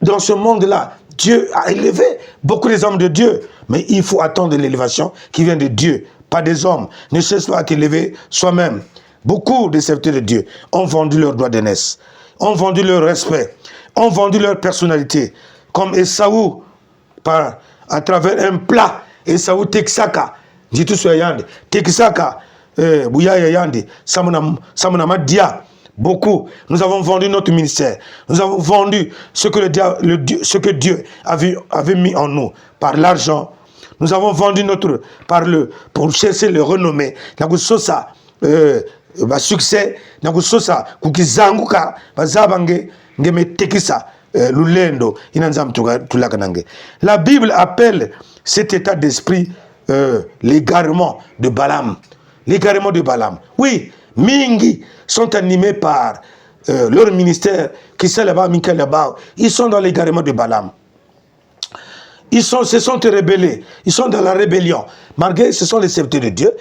Dans ce monde-là, Dieu a élevé beaucoup des hommes de Dieu, mais il faut attendre l'élévation qui vient de Dieu, pas des hommes. Ne cesse pas à t'élever soi-même. Beaucoup de serviteurs de Dieu ont vendu leur droit d'aînesse, ont vendu leur respect, ont vendu leur personnalité, comme Esaü, à travers un plat. Esaü Texaka, dit tout ce yande, Texaka, Bouyaya yande, Samuna Madia. Beaucoup. Nous avons vendu notre ministère. Nous avons vendu ce que Dieu avait mis en nous par l'argent. Nous avons vendu pour chercher le renommée. Nakusosa succès. Nakusosa kukizanguka bazabange ngeme tekisa lulendo inanzam tulakanange. La Bible appelle cet état d'esprit l'égarement de Balaam. L'égarement de Balaam. Oui, Mingi sont animés par leur ministère qui sont là-bas, ils sont dans l'égarement de Balaam. Ils se sont rebellés, ils sont dans la rébellion. Malgré ce sont les serviteurs de Dieu,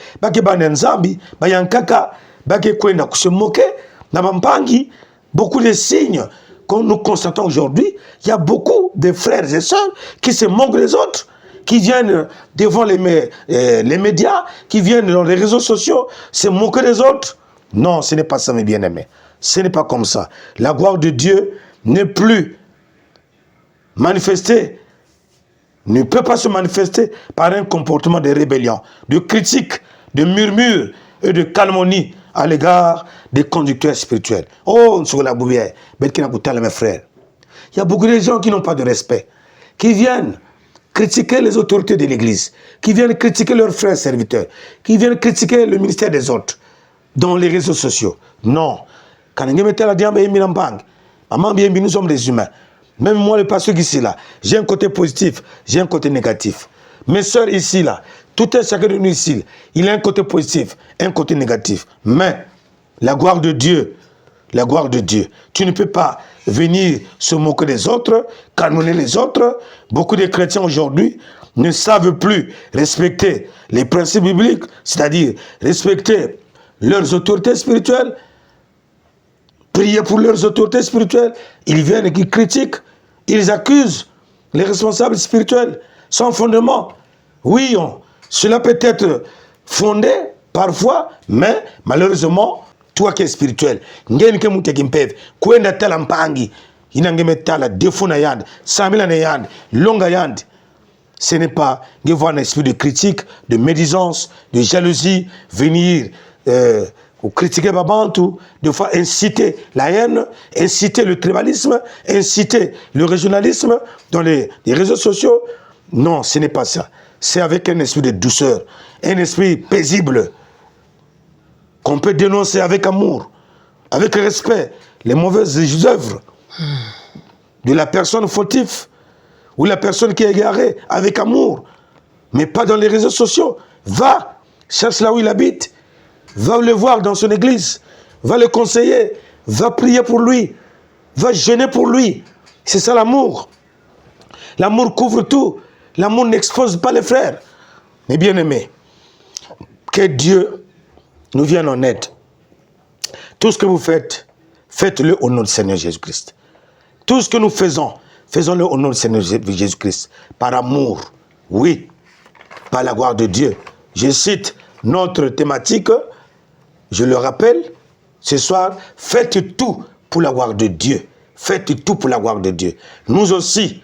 se moquer, beaucoup de signes que nous constatons aujourd'hui. Il y a beaucoup de frères et sœurs qui se moquent des autres, qui viennent devant les médias, qui viennent dans les réseaux sociaux, se moquer des autres. Non, ce n'est pas ça, mes bien-aimés. Ce n'est pas comme ça. La gloire de Dieu n'est plus manifestée, ne peut pas se manifester par un comportement de rébellion, de critique, de murmure et de calomnie à l'égard des conducteurs spirituels. Oh, mes frères, il y a beaucoup de gens qui n'ont pas de respect, qui viennent critiquer les autorités de l'Église, qui viennent critiquer leurs frères serviteurs, qui viennent critiquer le ministère des autres dans les réseaux sociaux. Non. Quand nous sommes des humains. Même moi, le pasteur ici, là, j'ai un côté positif, j'ai un côté négatif. Mes soeurs ici, là, tout un chacun de nous ici, il a un côté positif, un côté négatif. Mais la gloire de Dieu, tu ne peux pas venir se moquer des autres, calomnier les autres. Beaucoup de chrétiens aujourd'hui ne savent plus respecter les principes bibliques, c'est-à-dire respecter leurs autorités spirituelles, prier pour leurs autorités spirituelles. Ils viennent et ils critiquent, ils accusent les responsables spirituels sans fondement. Oui, cela peut être fondé parfois, mais malheureusement, toi qui es spirituel, ce n'est pas de voir un esprit de critique, de médisance, de jalousie, venir ou critiquer Babantou, de fois inciter la haine, inciter le tribalisme, inciter le régionalisme dans les réseaux sociaux. Non, ce n'est pas ça. C'est avec un esprit de douceur, un esprit paisible, qu'on peut dénoncer avec amour, avec respect, les mauvaises œuvres de la personne fautive ou la personne qui est égarée, avec amour, mais pas dans les réseaux sociaux. Va, cherche là où il habite, va le voir dans son église, va le conseiller, va prier pour lui, va jeûner pour lui. C'est ça l'amour. L'amour couvre tout. L'amour n'expose pas les frères. Mes bien-aimés, que Dieu nous vienne en aide. Tout ce que vous faites, faites-le au nom du Seigneur Jésus-Christ. Tout ce que nous faisons, faisons-le au nom du Seigneur Jésus-Christ. Par amour, oui, par la gloire de Dieu. Je cite notre thématique, je le rappelle, ce soir, faites tout pour la gloire de Dieu. Faites tout pour la gloire de Dieu. Nous aussi,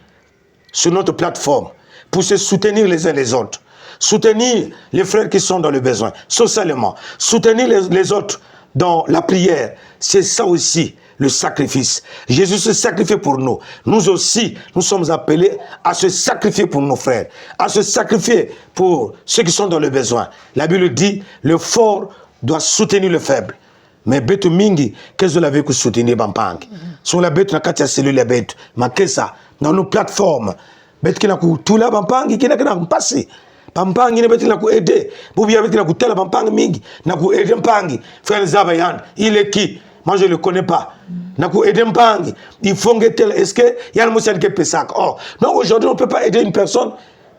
sur notre plateforme, pour se soutenir les uns les autres, soutenir les frères qui sont dans le besoin, socialement, soutenir les autres dans la prière, c'est ça aussi le sacrifice. Jésus se sacrifiait pour nous. Nous aussi, nous sommes appelés à se sacrifier pour nos frères, à se sacrifier pour ceux qui sont dans le besoin. La Bible dit, le fort doit soutenir le faible. Mais betu mingi, qu'est-ce que vous avez que soutenir Bampang? Sur la bête, na katia cellule la bête, ma ça dans nos plateformes, bête qui n'a que tout là Bampang, qui n'a que passé. Bampang, il n'a que aider. Vous bien bête n'a que tel Bampang mingi, n'a que aider Bampang. Frère Zabayan, il est qui? Moi je ne le connais pas. N'a que aider Bampang. Il faut que tel. Est-ce que il y a un monsieur qui peut ça? Oh, non, aujourd'hui on ne peut pas aider une personne,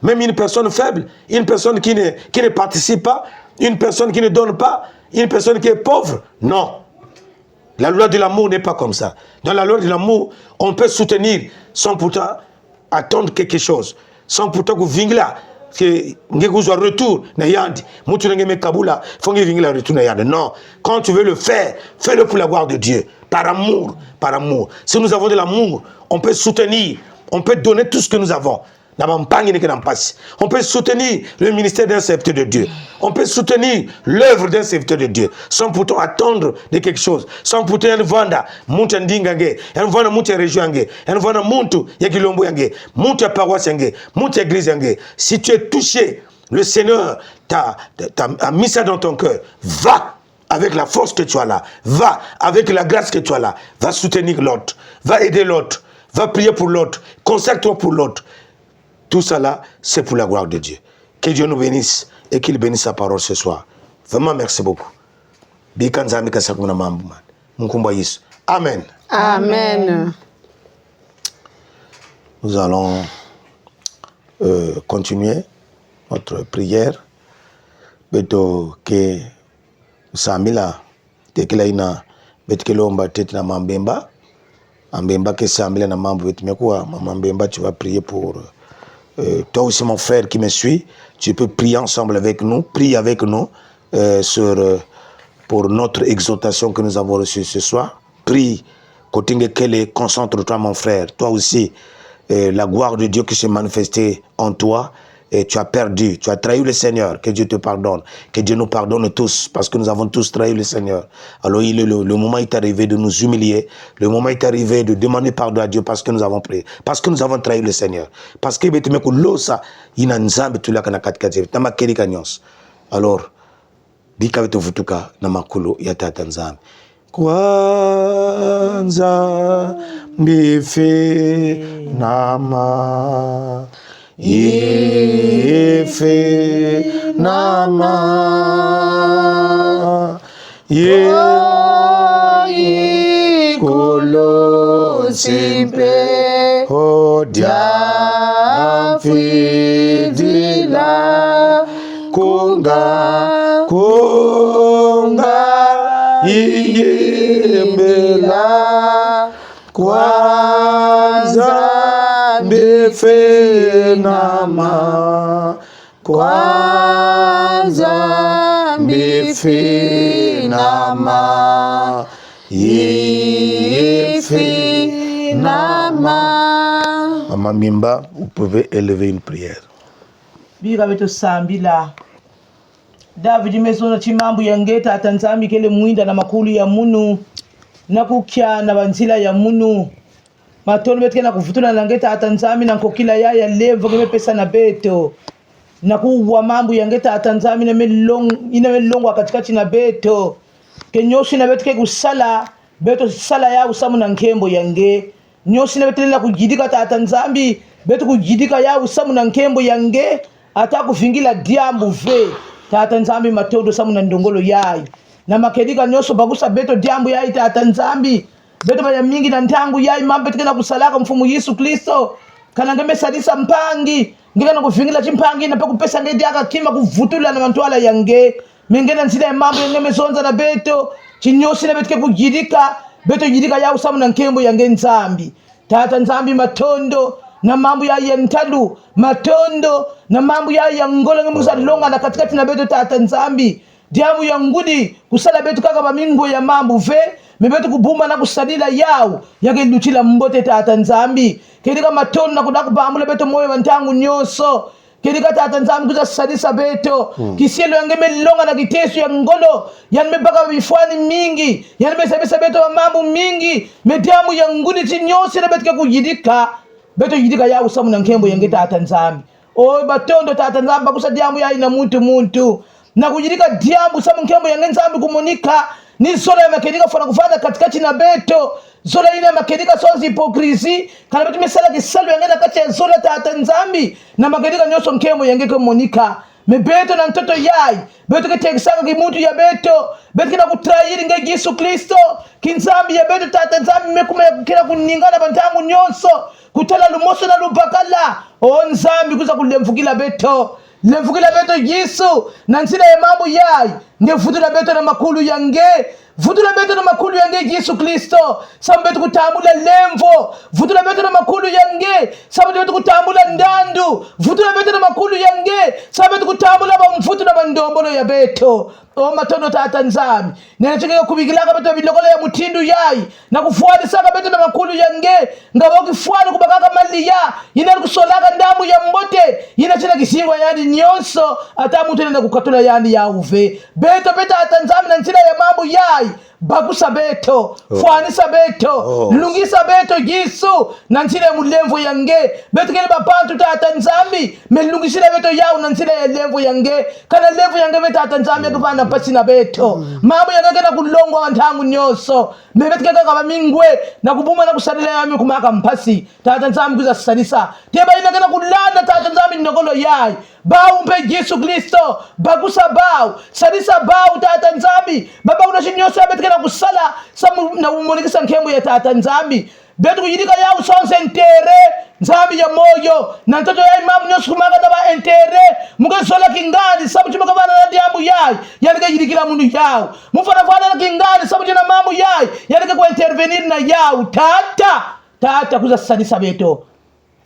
même une personne faible, une personne qui ne participe pas, une personne qui ne donne pas. Une personne qui est pauvre, non. La loi de l'amour n'est pas comme ça. Dans la loi de l'amour, on peut soutenir sans pourtant attendre quelque chose. Sans pourtant que vous là, que ngekuzwa retour na yandi mutu ngeme kabula faut ngevingi la retour na yandi. Non, quand tu veux le faire, fais-le pour la gloire de Dieu, par amour, par amour. Si nous avons de l'amour, on peut soutenir, on peut donner tout ce que nous avons. On peut soutenir le ministère d'un serviteur de Dieu. On peut soutenir l'œuvre d'un serviteur de Dieu sans pourtant attendre de quelque chose. Sans pourtant vendre monte ndingange, vendre monte région nge, vendre monte yakilombo yange, monte paroisse yange, monte église yange. Si tu es touché, le Seigneur t'a mis ça dans ton cœur. Va avec la force que tu as là. Va avec la grâce que tu as là. Va soutenir l'autre. Va aider l'autre. Va prier pour l'autre. Consacre-toi pour l'autre. Tout ça là, c'est pour la gloire de Dieu. Que Dieu nous bénisse et qu'il bénisse sa parole ce soir. Vraiment, merci beaucoup. Amen. Amen. Nous allons continuer notre prière. Beto ke samila tekela ina betkelomba tetina mambemba. Ambemba ke samila na mambo betimekuwa mambemba, tu vas prier pour toi aussi mon frère qui me suit, tu peux prier ensemble avec nous, prie avec nous pour notre exhortation que nous avons reçue ce soir. Prie, concentre-toi mon frère, toi aussi, la gloire de Dieu qui s'est manifestée en toi. Et tu as perdu, tu as trahi le Seigneur, que Dieu te pardonne, que Dieu nous pardonne tous, parce que nous avons tous trahi le Seigneur. Alors le moment est arrivé de nous humilier, le moment est arrivé de demander pardon à Dieu parce que nous avons prié, parce que nous avons trahi le Seigneur. Parce que alors, bika wetu vutuka na makulu ya tata nzambi. Kwanza mbife nama Ife nama ye kolo simpe hodia fidila konga iyembela kwanza mbefe nama kwanza mbefe nama yefe nama. Maman Mimba, vous pouvez élever une prière. Bira beto sambila David mesona chimambu yangeta atanzami kele muinda na makulu ya munu na kukya na banzila ya munu matolo betke na kuvutula na ngeta atanzami na kokila ya levo keme pesa na beto na kuwa mambu yangeta atanzami na melongo katikati na beto kenyoshi na betke kusala beto sala ya usamu na nkembo yange nyoshi na betela kujidika ta atanzami beto kujidika ya usamu na nkembo yange ata kuvingila diambu ve tata nzambi matodo samu na ndongolo yayi na makedika nyoso bagusa beto diambu yayi tata nzambi beto baya mingi na ntangu yayi mambe tikena kusalaka mfumu Yesu Kristo kana ngeme sadisa mpangi ngika na kuvingila chimpangi na peku pesa ngedi aka kima kuvutula na mantwala yange mengena nsida ya mambo ngeme zonza na beto chinyosi na betike kujidika beto jidika ya usamu na nkembo yange nzambi tata nzambi matondo na mambo ya yentalu matondo na mambo ya ngolo ngemuza longa na katikati na beto tata nzambi diamu ya ngudi kusala beto kaka bamingo ya mambo ve mebeto kubuma na kusadila yao yake luchila mbote tata nzambi kedika matondo na kudaku bamule beto moyo wantangu nyoso kedika tata nzambi kuza sadisa beto kisielo yangeme longa na kitesu ya ngolo yanme baka bifwani mingi yanme sabisa beto wa mambo mingi mediamu ya ngudi chinyosi na beto kujidika beto yidika ya usamu na nkembo yange tata nzambi o batondo tata nzambi bakusa diamu ya ina muntu na kujidika diamu usamu nkembo yange nzambi kumunika ni zola ya makedika fana kufanya katikati na beto zola ina makedika sonzi hipokrisi kana beto mesala kisalo yange na kati ya zola tata nzambi na makedika nyoso nkembo yange kumunika mebeto na mtoto yai beto ketekisaka kimuntu ya beto kina kutrahiri nge Yesu Kristo kinzambi ya beto tata nzambi mekuma kina kuningana bantangu nyonso kutala lumoso na lupakala o nzambi kuza kulemfukila beto Yesu na nsila ya mambo yai ngefutula beto na makulu yange vutula betu na makulu yange Yesu Kristo sababu betu kutambula lemvo, vutula betu na makulu yange sababu betu kutambula ndandu, vutula betu na makulu yange sababu betu kutambula bamfutu na bandombolo ya beto. O matondo tata nzami nene chikeka kubigilaka beto bilokole ya mutindu yai na kufuadi saka beto na makulu yange ngabo kifuadi kubakaka mali ya yina kusolaka ndamu ya mbote yina china kisingwa yani nyonso ata mutu nenda kukatula yani ya uve beto tata nzami na nchila ya mambo yai bakusa beto fuanisa beto lungisa beto Yesu na nchila ya mulemvo yange beto kele bapantu tata nzami melungishila beto yao na nchila ya lemvo yange kana lemvo yange beto tata nzami yakupanda pasi na beto mambo yange na kulongwa wantangu nyoso mebetu kaka kaba mingwe na kubuma na kusalila yami kumaka mpasi tata nzami kuza salisa teba ina kana kulanda tata nzami nogolo yai bau mpe Yesu Kristo bagusa bau salisa bau tata nzami baba unashinyoso ya betu kana kusala samu na umonikisa nkembu ya tata nzami betu kujidika yao sonse entere nzambi ya moyo na ntoto ya imamu nyosu kumaka daba entere muka sola kingani sabu chumaka vana na diamu yai yanike jidikila mundu yao mufana na kingani sabu jina mamu yai yanike kwa intervenir na yao tata kuza sadisa beto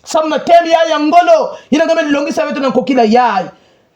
sabu na temi ya ngolo yanike longisa beto na kokila yai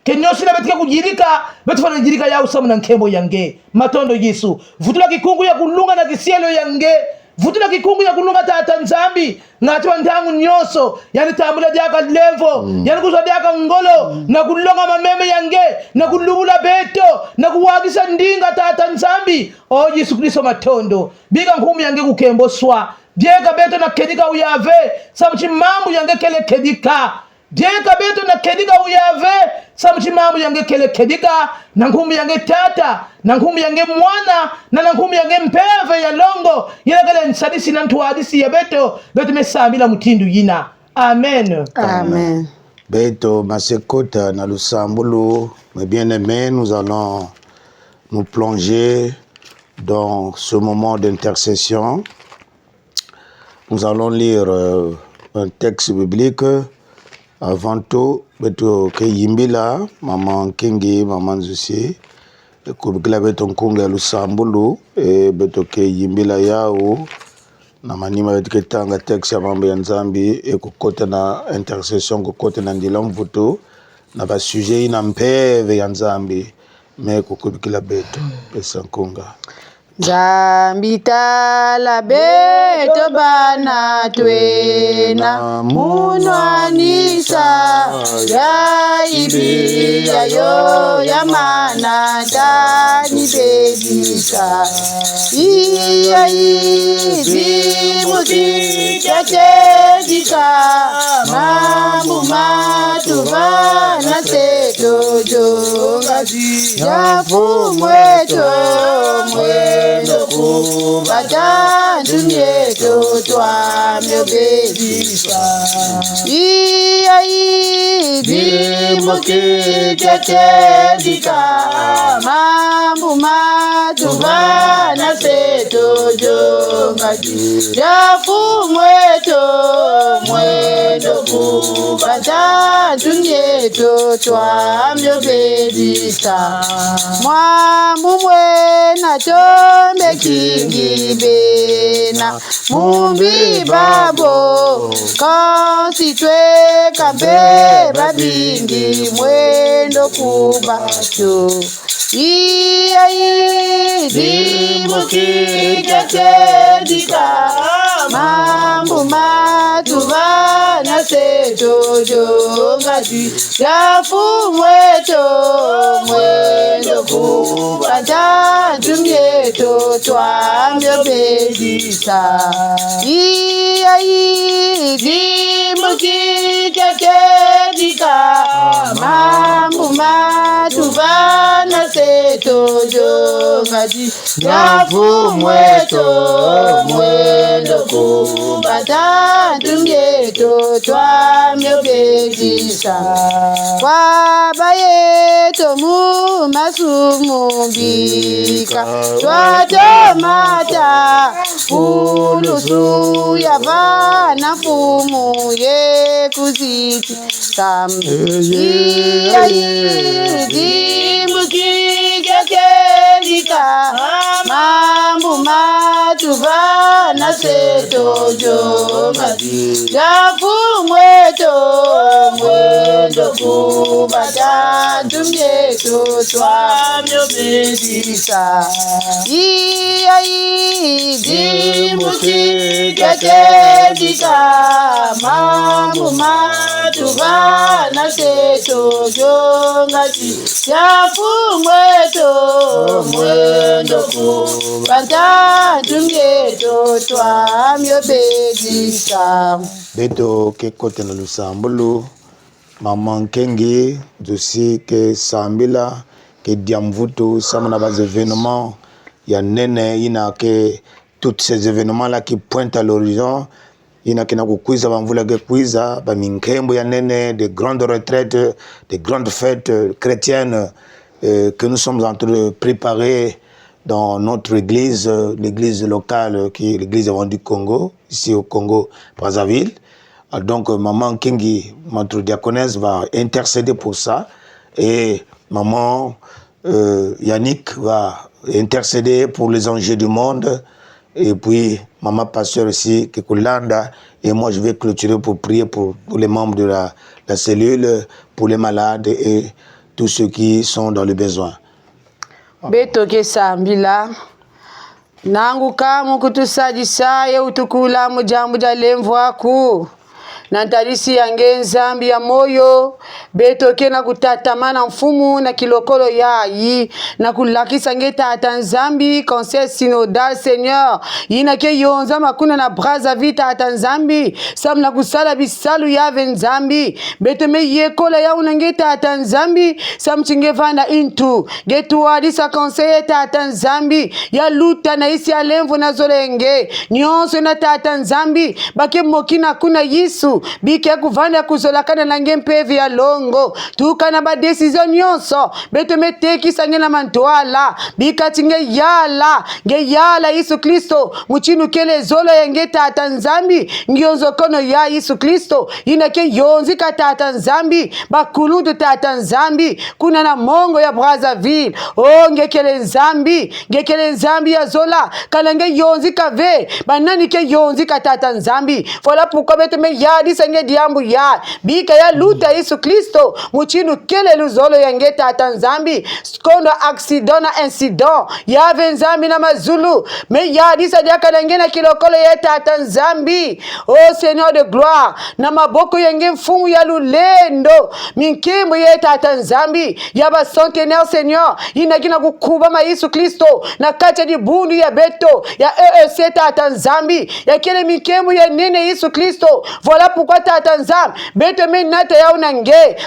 kenyosi na betika kujirika betu fana jirika yao sabu na nkembo yange matondo Yesu vutula kikungu ya kulunga na kisielo yange vutula kikungu ya kulunga tata nzambi ngatiwa ntangu nyoso yani tambula diaka levo yani kuzwa diaka ngolo na kulonga mameme yange na kulubula beto na kuwagisa ndinga tata nzambi o Yesu Kristo matondo biga nkumi yange kukembo swa dieka beto na kedika uyave sabu chimambu yange kele kedika dieka beto na kedika uyave sabu chimambu yange kele kedika na nkumi yange tata na nkumi yange mwana na nkumi yange mpeve ya longo yile kele nsadisi na ntuwadisi ya beto mesambila mutindu yina amen Beto Masekota na Lusambulu, mes bien-aimés, nous allons nous plonger dans ce moment d'intercession. Nous allons lire un texte biblique. Avant tout, beto ke yimbila, maman Kingi, maman Zusi, kubikila beto nkunga Lusambulu, e beto ke yimbila yao, na manima beto ke tanga texte ya mambo ya Nzambi, e kukote na intercession, kukote na ndila mvuto, na ba sujet ina mpeve ya Nzambi, me kukubikila beto, pesa nkunga. Nzambi tala beto bana twena munwanisa ya ibi ya yo ya mana tani bedisa iya ibi muti chachedika mambu matu bana seto jongazi ya fumweto mwendo kubatandu myeto twamyo bedisa iya ibi muti chachedika mambu matu bana seto jongazi ya fumweto mwendo kubatandu myeto twamyo bedisa mwambu mwena tome kingi bena mumbi babo kasi twe kambe babingi mwendo kubacho iya idi mukika kedika mambu matubana seto jongati yafu mweto mwendo kubata tumyeto twamyo bedisa iya idi mukika kedika mambu matubana seto jongati yafu mweto mwendo kubata tumyeto twamyo bedisa kwaba yeto mu masumumbika twatomata ulusu yavana fumu ye kuziti iya idimbuki dika mambu matuva na seto jongati jafu mweto mwendo kubata tumyeto swamyo bedisa iya dimuti kake dika mambu matuva na seto jongati jafu mweto mwendo kubata tumyeto swamyo bedisa beto ke kote na lusambulu maman Nkengi dosi ke sambila ke diamvuto samana bas événements ya nene ina ke tous ces événements là qui pointent à l'horizon ina kina kukuiza bamvula ke kuiza ba minkembo ya nene de grandes retraites de grandes fêtes chrétiennes que nous sommes en train de préparer dans notre église, l'église locale qui est l'église du Congo, ici au Congo, Brazzaville. Donc maman Nkengi, notre diaconesse, va intercéder pour ça. Et maman Yannick va intercéder pour les enjeux du monde. Et puis maman pasteur aussi, Kekulanda. Et moi je vais clôturer pour prier pour les membres de la cellule, pour les malades et tous ceux qui sont dans le besoin. Beto ke sambila nangu kamu kutusadisa ye utukula mujambu ja lemvu aku nantarisi yange nzambi ya moyo beto ke na kutatamana mfumu na kilokolo yayi na kulakisa nge tata nzambi conseil synodal Seigneur yina ke yonza makuna na Brazzaville tata nzambi samna kusala bisalu yave nzambi beto me yekola ya unange tata nzambi samchinge vanda intu getu adisa conseil tata nzambi ya luta na isi alemvu na zolenge nyonso na tata nzambi bake mokina kuna Yesu bike kuvanda kuzolakana na ngempevi ya longo tukana ba decision nyonso beto meteki sangena mantwala bikatinge yala nge yala Yesu Kristo muchinu kele zolo yenge tata nzambi ngionzo kono ya Yesu Kristo inake yonzi ka tata nzambi bakuludu tata nzambi kuna na mongo ya Brazzaville ngekele nzambi ya zola kalange yonzi kave banani ke yonzi ka tata nzambi fola pourquoi beto me yadi senge diambu ya bika ya luta Yesu Kristo muchinu kele luzolo yenge tata nzambi kondo accident na incident yave nzambi na mazulu me yadi sadia kalange na kilokolo ya tata nzambi Seigneur de gloire na maboko yenge mfumu ya lulendo minkimbo ya tata nzambi ya ba centenaire Seigneur inakina kukuba ma Yesu Kristo na kati di bundu ya beto ya EEC tata nzambi ya kile minkimbo ya nene Yesu Kristo voilà pourquoi tata nzambi beto menata ya unange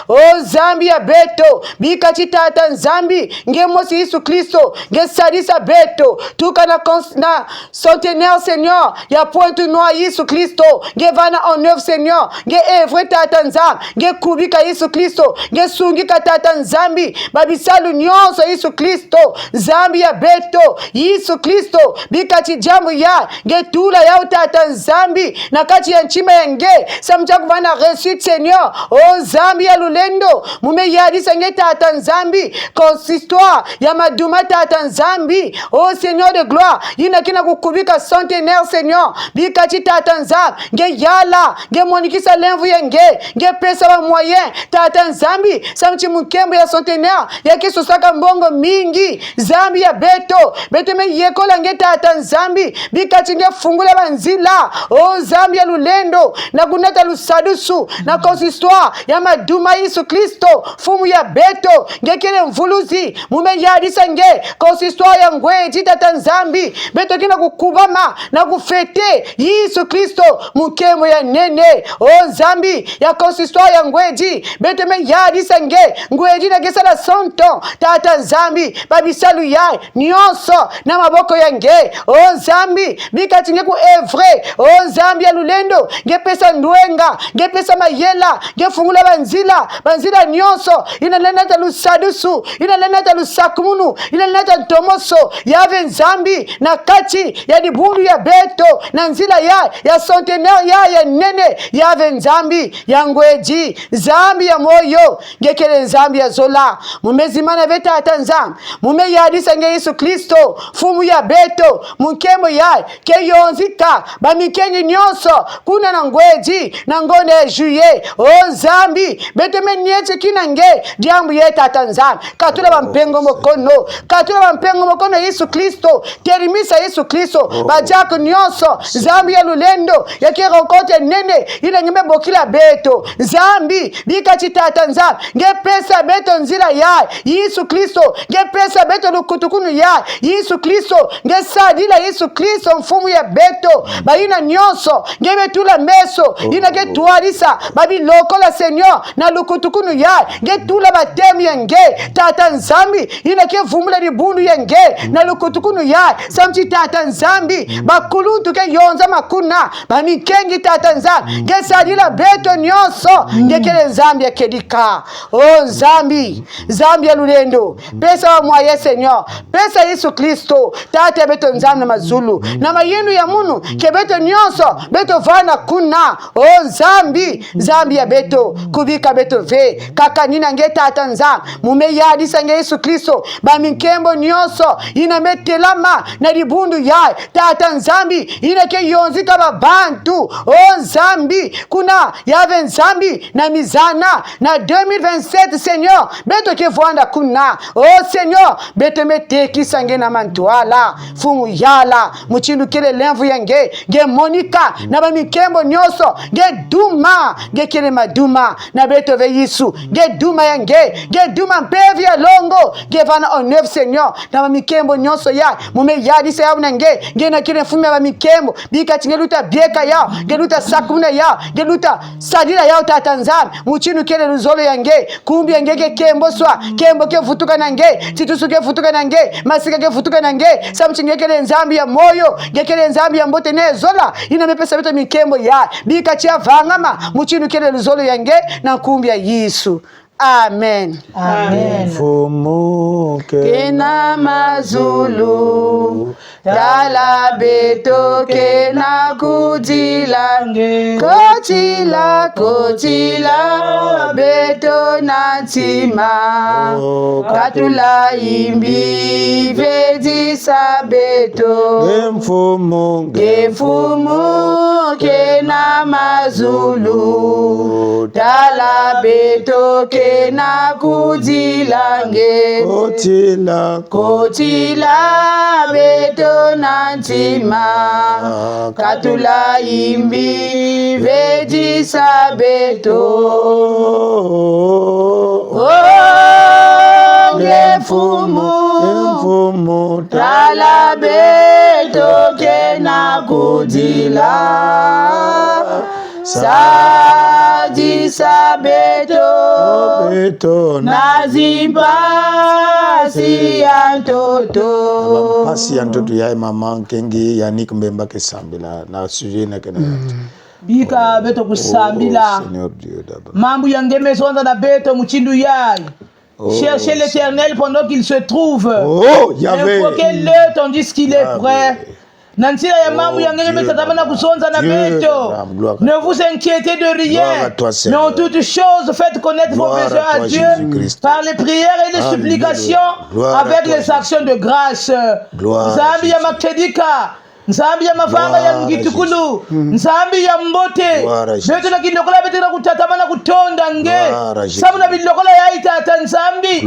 zambi ya beto bikati tata nzambi nge mosi Yesu Kristo nge sadisa beto tuka na centenaire Seigneur ya pointe noire Yesu Kristo nge vana en œuvre Seigneur nge evre tata nzambi nge kubika Yesu Kristo nge sungika tata nzambi babisalu nyonso Yesu Kristo zambi ya beto Yesu Kristo bikati jambu ya nge tula ya tata nzambi na kati ya nchima ya nge samcha kuvana réussite Seigneur zambi ya lulendo mume yadi senge tata nzambi consistoire ya maduma tata nzambi Seigneur de gloire inakina kukubika centenaire Seigneur bikati tata nzambi nge yala nge monikisa lemvu yenge nge pesa wa moyen tata nzambi samchi mukembo ya centenaire ya kiso saka mbongo mingi zambi ya beto me yekola nge tata nzambi bikati nge fungula banzila zambi ya lulendo na kunata lusadusu na consistoire ya maduma Yesu Kristo fumu ya beto ngekele mvuluzi mume yadisa nge consistoire ya ngweji tata nzambi beto kina kukubama na kufete Yesu Kristo mukemo ya nene nzambi ya consistoire ya ngweji beto me yadisa nge ngweji na gesala 100 ans tata nzambi babisalu ya nyonso na maboko ya nge nzambi bikati nge ku evre nzambi ya lulendo nge pesa ndwe wenga ngepesa mayela ngefungula banzila nyonso inalenata lusadusu inalenata lusakumunu inalenata ntomoso yave nzambi na kati ya dibundu ya beto na nzila ya centenaire ya nene yave nzambi ya ngweji zambi ya moyo ngekele nzambi ya zola mumezimana veta atanzam mume yadisa nge Yesu Kristo fumu ya beto mukemo ya keyonzika bamikenyi nyonso kuna na ngweji na ngone juye o zambi beto menyete kinange diambu yeta atanzam katula bampengo mokono Yesu Kristo terimisa Yesu Kristo bajako nyonso zambi ya lulendo ya kerokote nene ila ngeme bokila beto zambi bika chitata nzambi ngepesa beto nzila ya Yesu Kristo ngepesa beto lukutukunu ya Yesu Kristo ngesadila Yesu Kristo mfumu ya beto baina nyonso ngebetula meso ina getualisa babi lokola Seigneur na lukutukunu ya ngetula batemu yenge tata nzambi ina kevumula libundu yenge na lukutukunu ya samchi tata nzambi bakuluntu ke yonza makuna bamikengi tata nzambi ngesadila beto nyonso ngekele nzambi akedika o nzambi ya lulendo pesa wa mwaye Seigneur pesa Yesu Kristo tata beto nzambi na mazulu na mayenu ya munu kebeto nyonso beto vana kuna o nzambi ya beto kubika beto ve kaka nina nge tata nzambi mume yadisa nge Yesu Kristo baminkembo nyonso ina metelama na libundu ya tata nzambi ina ke yonzika babantu o nzambi kuna yave nzambi na mizana na 2027 Seigneur beto ke vwanda kuna o Seigneur beto meteki sange na mantuala fumu yala muchindu kele lemvu yange ge Monica na bamikembo nyonso ge duma ge kele maduma na beto ve Yesu ge duma yange ge duma mpevi ya longo ge vana onev Seigneur na bamikembo nyonso ya mume yadisa ya unange ge na kele fumu ya bamikembo bika tingeluta bieka ya geluta sakuna ya geluta sadira ya tata nzambi muchindu kele luzolo yange kumbi yange ke kembo swa kembo ke vutuka nange titusu ke vutuka nange masika ke vutuka nange samchinge kele nzambi ya moyo gekele nzambi ya mbote ne zola ina mepesa beto mikembo ya bika chia vangama muchindu kele luzolo yange na kumbi ya Yesu. Amen. Amen. Fumu Kena mazulu dala beto kena kujilange kotila beto natima katula imbi vedisa beto Gemfumu kena mazulu dala beto kena kujilange kotila beto nantima katula imbi vedisa beto Ngefumu tala beto kena kudila sajisa beto nazipasi antoto pasi antoto ya mama kengi ya Nick Mbemba kesambila na sujet na kena bika beto kusambila mambu yangeme sonza na beto muchindu yai cherchez l'Éternel pendant qu'il se trouve invoquez-le tandis qu'il est prêt. Nansila ya mamu yangeme tatamana kusonza na beto. Ne vous inquiétez de rien, mais en toutes choses faites connaître vos besoins à Dieu par les prières et les supplications avec les actions de grâce. Zambi ya makedika nzambi ya mafanga ya ngitukulu nzambi ya mbote beto na kindokola beto na kutatamana kutonda nge sabu na bilokola ya itata nzambi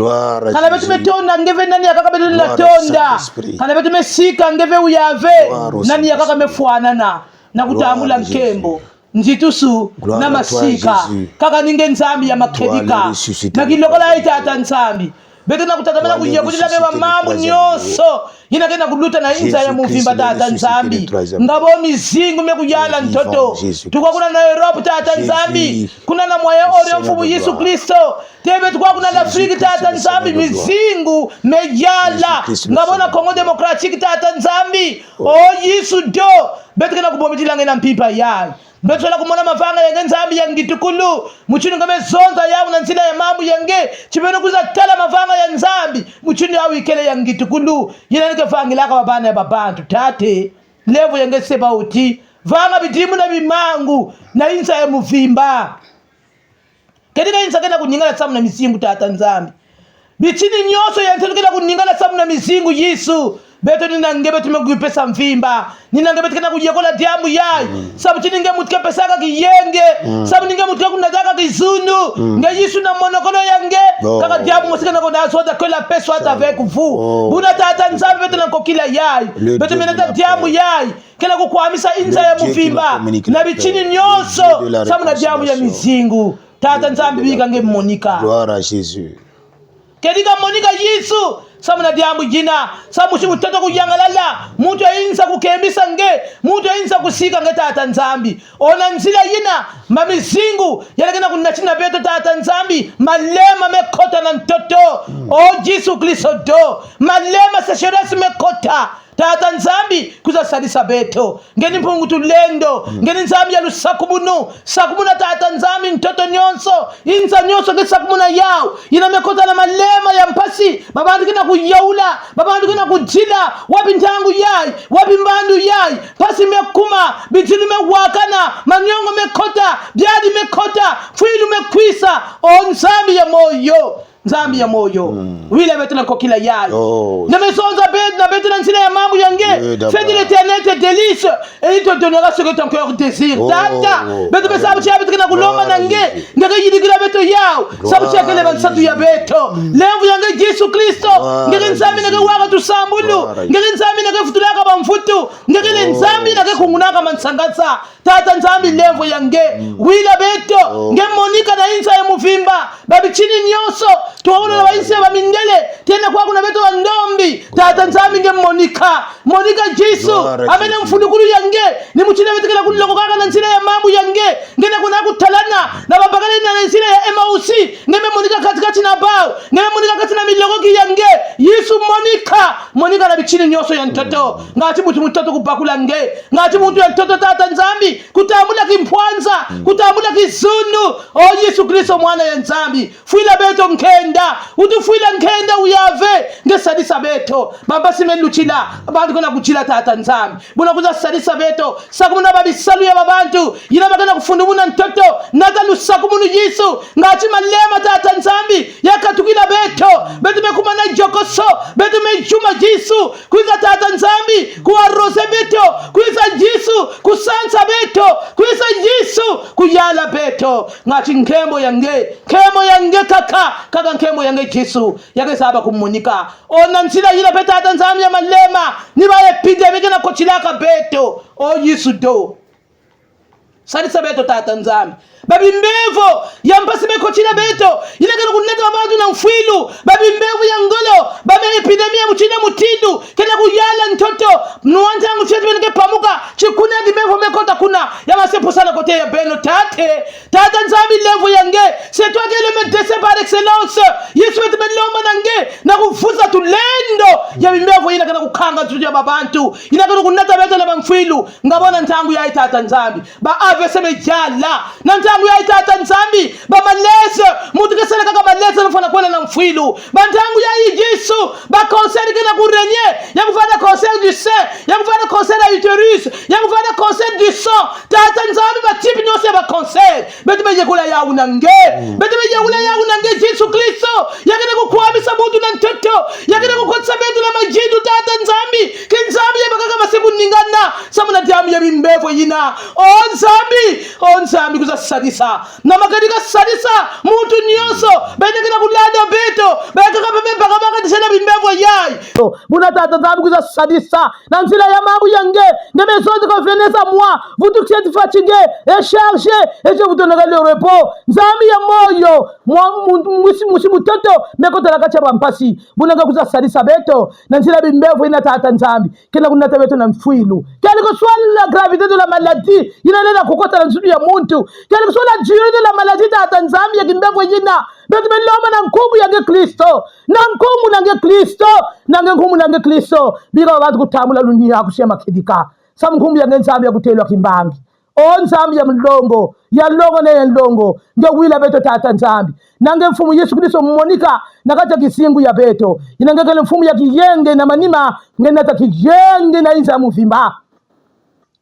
kana beto metonda ngeve nani yakaka beto na tonda kana beto mesika ngeve uyave nani yakaka mefuanana na kutambula nkembo njitusu na masika kaka ninge nzambi ya makedika na kindokola ya itata nzambi beto na kutatamana kunyekutila bewa mamu nyoso ina kena kuluta na inza ya muvimba tata nzambi ngabo mizingu mekuyala ntoto tukwa kuna na Europe tata nzambi kuna na mwaya ore mfumu Yesu Kristo tebe tukwa kuna na Afrika tata nzambi mizingu meyala ngabo na Congo Democratique tata nzambi o Yesu do betu kena kubomitila ngena mpipa yai Mbetsola kumona mavanga yange nzambi yangitukulu muchini ngame zonza yawu na nzila ya mambu yange chipeno kuza tala mavanga ya nzambi muchini yawu ikele yangitukulu yina nike vangilaka wabana ya babantu tate levo yange seba uti vanga bidimu na bimangu na insa ya muvimba kedika insa kena kuningala samu na misingu tata nzambi bichini nyoso ya nsa kena kuningala samu na misingu Yesu beto ninangebe tumegupesa mvimba ninangebe tikana kujekola diamu yai sabu chininge mutka pesaka kiyenge sabu ninge mutka kunataka kizunu nge Yesu na monokolo yange kaka diamu musika na kona soda kola peso hata avec vous buna tata nzambe beto na kokila yai beto menata diamu yai kena kukwamisa inza ya mvimba na bichini nyoso sabu na diamu ya mizingu tata nzambe bika nge Monica gloire à Jésus kedika Monica Yesu samu na diambu jina samu shi mutata kuyangalala mutu insa kukembisa nge mutu insa kusika nge tata nzambi ona nzila yina mamizingu yalekena kunachina beto tata nzambi malema mekota na ntoto o Yesu Kristo do malema sesherasi mekota tata nzambi kuza salisa beto ngeni mpungu tulendo ngeni nzambi ya lusakubunu sakubuna tata nzambi ntoto nyonso inza nyonso ke sakubuna yao ina mekota na malema ya mpasi babandu kina kuyaula babandu kina kujila wapi ntangu yai wapi mbandu yai pasi mekuma bitini mewakana manyongo mekota biadi mekota fuilu mekwisa o nzambi ya moyo nzambi ya moyo wile betu na kokila yai na mesonza betu na betu na nsila ya mambu yange fait de l'éternité délice et il te donnera ce que ton cœur désire tata betu besabu chia betu kina kuloma na nge ngeke yidikila betu yao sabu chia kele bansatu ya betu levu yange Yesu Kristo ngeke nzambi nake waka tusambulu ngeke nzambi nake futulaka bamfutu ngeke nzambi nake kungunaka mansangasa tata nzambi levu yange wile betu nge Monica na insa ya muvimba babi chini nyoso tuwaona na waisi ya mindele tena kwa kuna beto wa ndombi tata nzambi nge Monica Jesu amene mfundukulu yange ni mchina beto kila kuliloko kaka na nsila ya mambu yange ngene kuna kutalana na babakale na nsila ya Emausi ngeme Monica katikati na bao ngeme Monica katikati na milogoki yange Yesu Monica na bichini nyoso ya ntoto ngati mutu mtoto kupakula nge ngati mutu ya ntoto tata nzambi kutambula kimpwanza kutambula kizunu o Yesu Kristo mwana ya nzambi fuila beto nkenda utufuila nkenda uyave nge sadisa beto baba simeluchila abantu kona kuchila tata nzambi buna kuza sadisa beto sakumuna babisalu ya babantu yina bagana kufundumuna ntoto natalu sakumunu Yesu ngati malema tata nzambi yakatukila beto mekumana jokoso beto mejuma Yesu kuiza tata nzambi kuwarose beto kuiza Yesu kusansa beto kuiza Yesu kuyala beto ngati nkembo yange kaka nkembo yange Yesu yake saba kumunika ona nsila yila beta tata nzambi ya malema niba epidemic na kochilaka beto o Yesu do salisa beto tata nzambi babi mbevo ya mpasi mekochila beto inakana kuneta wabantu na mfilu babi mbevo ya ngolo babi epidemia mchina mutindu kena kuyala ntoto mnuwanja mchetu wenike pamuka chikuna di mbevo mekota kuna ya masepo sana kote ya beno tata nzambi levo yange c'est toi qui le médecin par excellence Yesu wetu melomba nange na kufuza tulendo ya mbevo inakana kukanga tuju ya babantu inakana kuneta beto na mfilu ngabona ntangu ya tata nzambi ba avese mejala na ntangu ya tata nzambi ba malese mutu kesele kaka malese nafana kwela na mfilu ba ntangu ya Yesu ba concert kena kurenye ya kufanya concert du sein ya kufanya concert à utérus ya kufanya concert du sang tata nzambi ba tipi nyose ba concert betu mejekula ya unange betu mejekula ya unange Yesu Kristo yakene kukwamisa mutu na ntoto yakene kukotsa betu na majidu tata nzambi kinzambi ya bakaka masiku ningana samuna diamu ya mimbevo yina on nzambi kuza sadisa na makadika sadisa mutu nyoso benekina kulada beto bekaka bebe baka disena bimbevo yai buna tata nzambi kuza sadisa na nzila ya mambu yange ngeme zonde ko veneza moi vous tous qui êtes fatigués et chargés et je vous donnerai le repos nzambi ya moyo musi mutoto mekota la kacha bampasi buna kuza sadisa beto na nzila bimbevo ina tata nzambi kila kunata beto na mfuilu quelle que soit la gravité de la maladie ina nena kokota na nzulu ya muntu quelle que soit la durée de la maladie tata nzambi ya kimbevo yina betu meloma na nkumu yange Kristo na nkumu nange Kristo nange nkumu nange Kristo bira watu kutamula dunia kushema kidika sa nkumu yange nzambi ya kutelwa kimbangi o nzambi ya mlongo ya longo ne ya longo nge wila beto tata nzambi nange mfumu Yesu Kristo mmonika nakata kisingu ya beto inangekele mfumu ya kiyenge na manima ngenata kiyenge na inza muvimba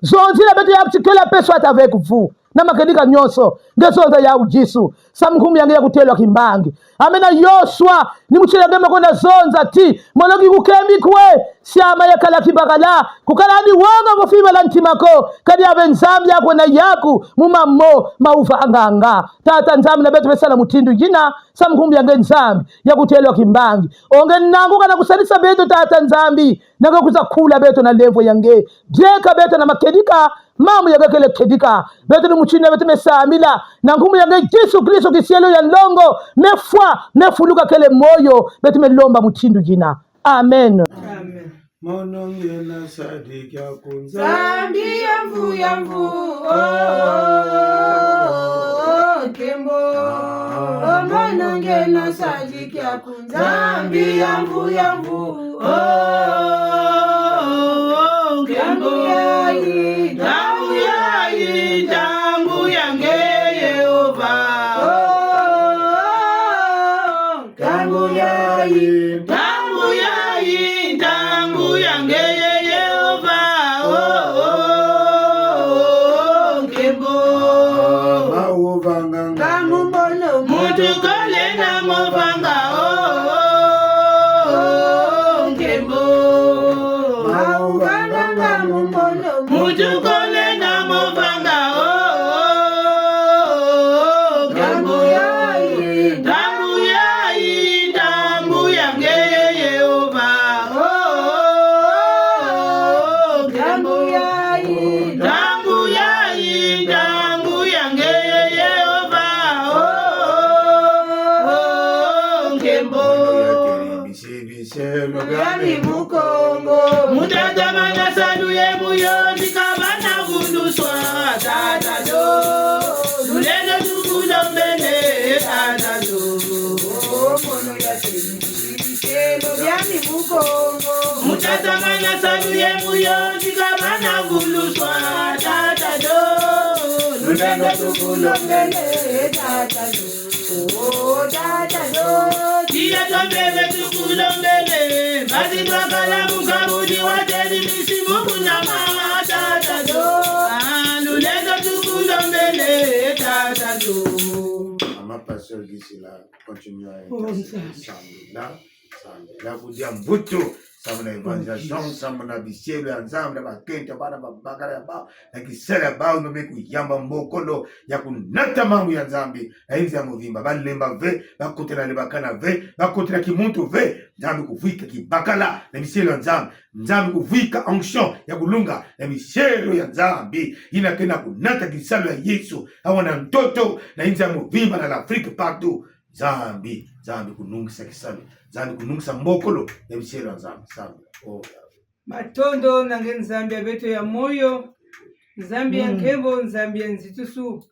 zonzila beto ya psikela peso atavek vous na makedika nyoso ngesonza ya ujisu samkumu yange ya kutelwa kimbangi amena Yoswa ni mchilenge makonda zonza ti mologi kukembi kwe siama ya kala kibagala kukalani wanga mufima la ntimako kadi ya nzambi ya kwena yaku mumamo maufa anganga tata nzambi na betu besala mutindu jina samkumu yange nzambi ya kutelwa kimbangi onge nangu kana kusalisa beto tata nzambi nanga kuza kula beto na levo yange jeka beto na makedika mamu yaga kele kedika beto ni muchina beto mesamila na ngumu yange Yesu Kristo kisielo ya longo mefwa mefuluka kele moyo beto melomba muchindu jina amen. Amen. Monongena sadiki akunza Zambi yamvu kembo monongena sadiki akunza Zambi yamvu kembo yayi tangu yange Yehova tangu yayi tangu yange Yehova kembo mauvanga kamumbolo mutukole na mobanga kembo mauvanga kamumbolo mutukole na mobanga kembo yayi tangu yange Yehova kembo yayi tangu yange Yehova kembo Gami mukongo mutatamana sanu ye muyondi kabana gunduswa tata do lulelo tukulombele tata do mono ya kelo gami mukongo mutatamana sanu ye muyondi kabana gunduswa tata do lulelo tukulombele tata do tata do dia tombele tukulombele basi twakala mukabudi wateli misimu kuna mama tata do lulelo tukulombele tata do. Mama pasteur Gisela continue à là vous dire mbuto samana evangelisation samana bisielo ya nzambe na bakenta bana babakala ya ba na kisela ba no meku yamba mbokolo ya kunata mamu ya nzambe na inzi ya muvimba balemba ve bakotela lebakana ve bakotela kimuntu ve nzambe kuvika kibakala na bisielo ya nzambe kuvika onction ya kulunga na bisielo ya nzambe inakena kunata kisalo ya Yesu awana mtoto na inzi ya muvimba na l'Afrique partout Zambi kunungisa kisalo Zambi kunungisa mbokolo ya bisielo ya nzambe matondo nange nzambi abeto ya moyo nzambi ya nkembo nzambi ya nzitusu